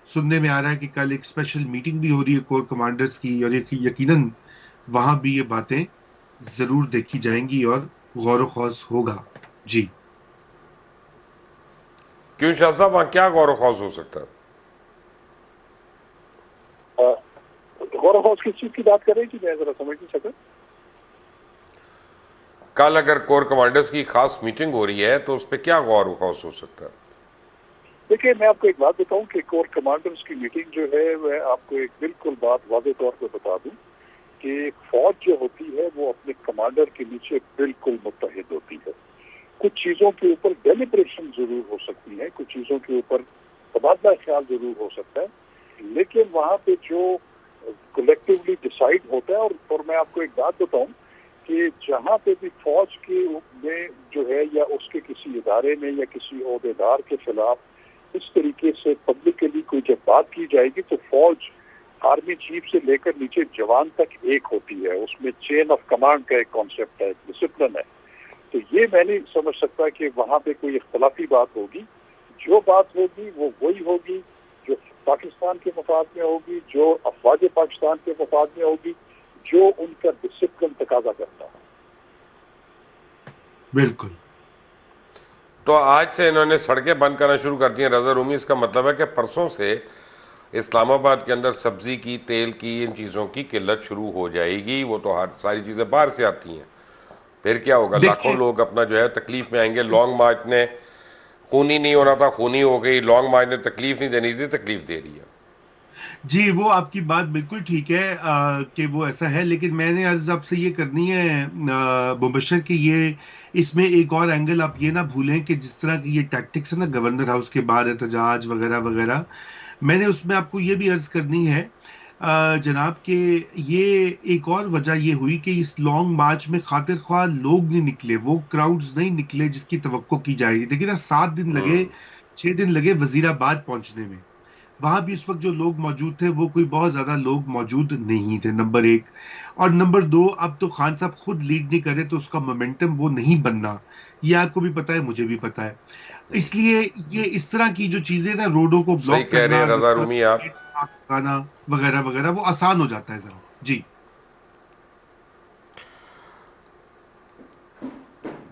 سننے میں آ رہا ہے کہ کل ایک اسپیشل میٹنگ بھی ہو رہی ہے کور کمانڈرز کی، اور یقیناً وہاں بھی یہ باتیں ضرور دیکھی جائیں گی اور غور و خوض ہوگا. جی کیوں شاہ صاحب وہاں کیا غور و خوض ہو سکتا ہے؟ غور و خوض کس چیز کی بات کر رہے ہیں کہ میں ذرا سمجھ نہیں سکا. کل اگر کور کمانڈرز کی خاص میٹنگ ہو رہی ہے تو اس پہ کیا غور و خوض ہو سکتا ہے؟ دیکھیے میں آپ کو ایک بات بتاؤں کہ کور کمانڈرز کی میٹنگ جو ہے میں آپ کو ایک بالکل بات واضح طور پہ بتا دوں کہ فوج جو ہوتی ہے وہ اپنے کمانڈر کے نیچے بالکل متحد ہوتی ہے. کچھ چیزوں کے اوپر ڈیلیبریشن ضرور ہو سکتی ہے، کچھ چیزوں کے اوپر تبادلہ خیال ضرور ہو سکتا ہے، لیکن وہاں پہ جو کلیکٹیولی ڈیسائیڈ ہوتا ہے، اور میں آپ کو ایک بات بتاؤں کہ جہاں پہ بھی فوج کے میں جو ہے یا اس کے کسی ادارے میں یا کسی عہدیدار کے خلاف اس طریقے سے پبلکلی کوئی جب بات کی جائے گی تو فوج آرمی چیف سے لے کر نیچے جوان تک ایک ہوتی ہے. اس میں چین آف کمانڈ کا ایک کانسیپٹ ہے، ایک ڈسپلن ہے. تو یہ میں نہیں سمجھ سکتا کہ وہاں پہ کوئی اختلافی بات ہوگی. جو بات ہوگی وہ وہی ہوگی جو پاکستان کے مفاد میں ہوگی، جو افواج پاکستان کے مفاد میں ہوگی، جو ان کا ڈسپلن تقاضا کرتا ہے. بالکل. تو آج سے انہوں نے سڑکیں بند کرنا شروع کر دی ہیں رضا رومی، اس کا مطلب ہے کہ پرسوں سے اسلام آباد کے اندر سبزی کی، تیل کی، ان چیزوں کی قلت شروع ہو جائے گی. وہ تو ساری چیزیں باہر سے آتی ہیں. پھر کیا ہوگا؟ لاکھوں دیکھیں لوگ اپنا جو ہے تکلیف میں آئیں گے. لانگ مارچ نے خونی نہیں ہونا تھا، خونی ہو گئی. لانگ مارچ نے تکلیف نہیں دینی تھی، تکلیف دے رہی ہے. جی وہ آپ کی بات بالکل ٹھیک ہے کہ وہ ایسا ہے، لیکن میں نے عرض آپ سے یہ کرنی ہے مبشر کہ یہ اس میں ایک اور اینگل آپ یہ نہ بھولیں کہ جس طرح کی یہ ٹیکٹکس ہے نا گورنر ہاؤس کے باہر احتجاج وغیرہ وغیرہ، میں نے اس میں آپ کو یہ بھی عرض کرنی ہے جناب کہ یہ ایک اور وجہ یہ ہوئی کہ اس لانگ مارچ میں خاطر خواہ لوگ نہیں نکلے، وہ کراؤڈز نہیں نکلے جس کی توقع کی جائے گی. دیکھیں نا 7 دن لگے، 6 دن لگے وزیر آباد پہنچنے میں. وہاں بھی اس وقت جو لوگ موجود تھے وہ کوئی بہت زیادہ لوگ موجود نہیں تھے، نمبر 1. اور نمبر 2، اب تو خان صاحب خود لیڈ نہیں کرے تو اس کا مومنٹم وہ نہیں بننا، یہ آپ کو بھی پتا ہے، مجھے بھی پتا ہے. اس لیے یہ اس طرح کی جو چیزیں نا روڈوں کو صحیح بلاک کہہ رہے کرنا، ہیں رضا رومی آپ. لگانا وغیرہ وغیرہ وہ آسان ہو جاتا ہے ذرا. جی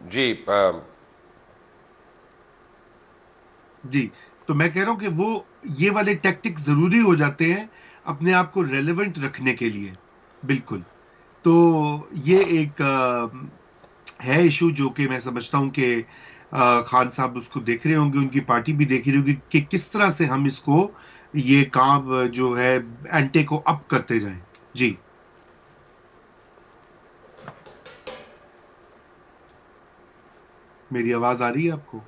جی جی تو میں کہہ رہا ہوں کہ وہ یہ والے ٹیکٹک ضروری ہو جاتے ہیں اپنے آپ کو ریلیونٹ رکھنے کے لیے. بالکل. تو یہ ایک ہے ایشو جو کہ میں سمجھتا ہوں کہ خان صاحب اس کو دیکھ رہے ہوں گے، ان کی پارٹی بھی دیکھ رہی ہوگی کہ کس طرح سے ہم اس کو یہ کام جو ہے اینٹے کو اپ کرتے جائیں. جی میری آواز آ رہی ہے آپ کو؟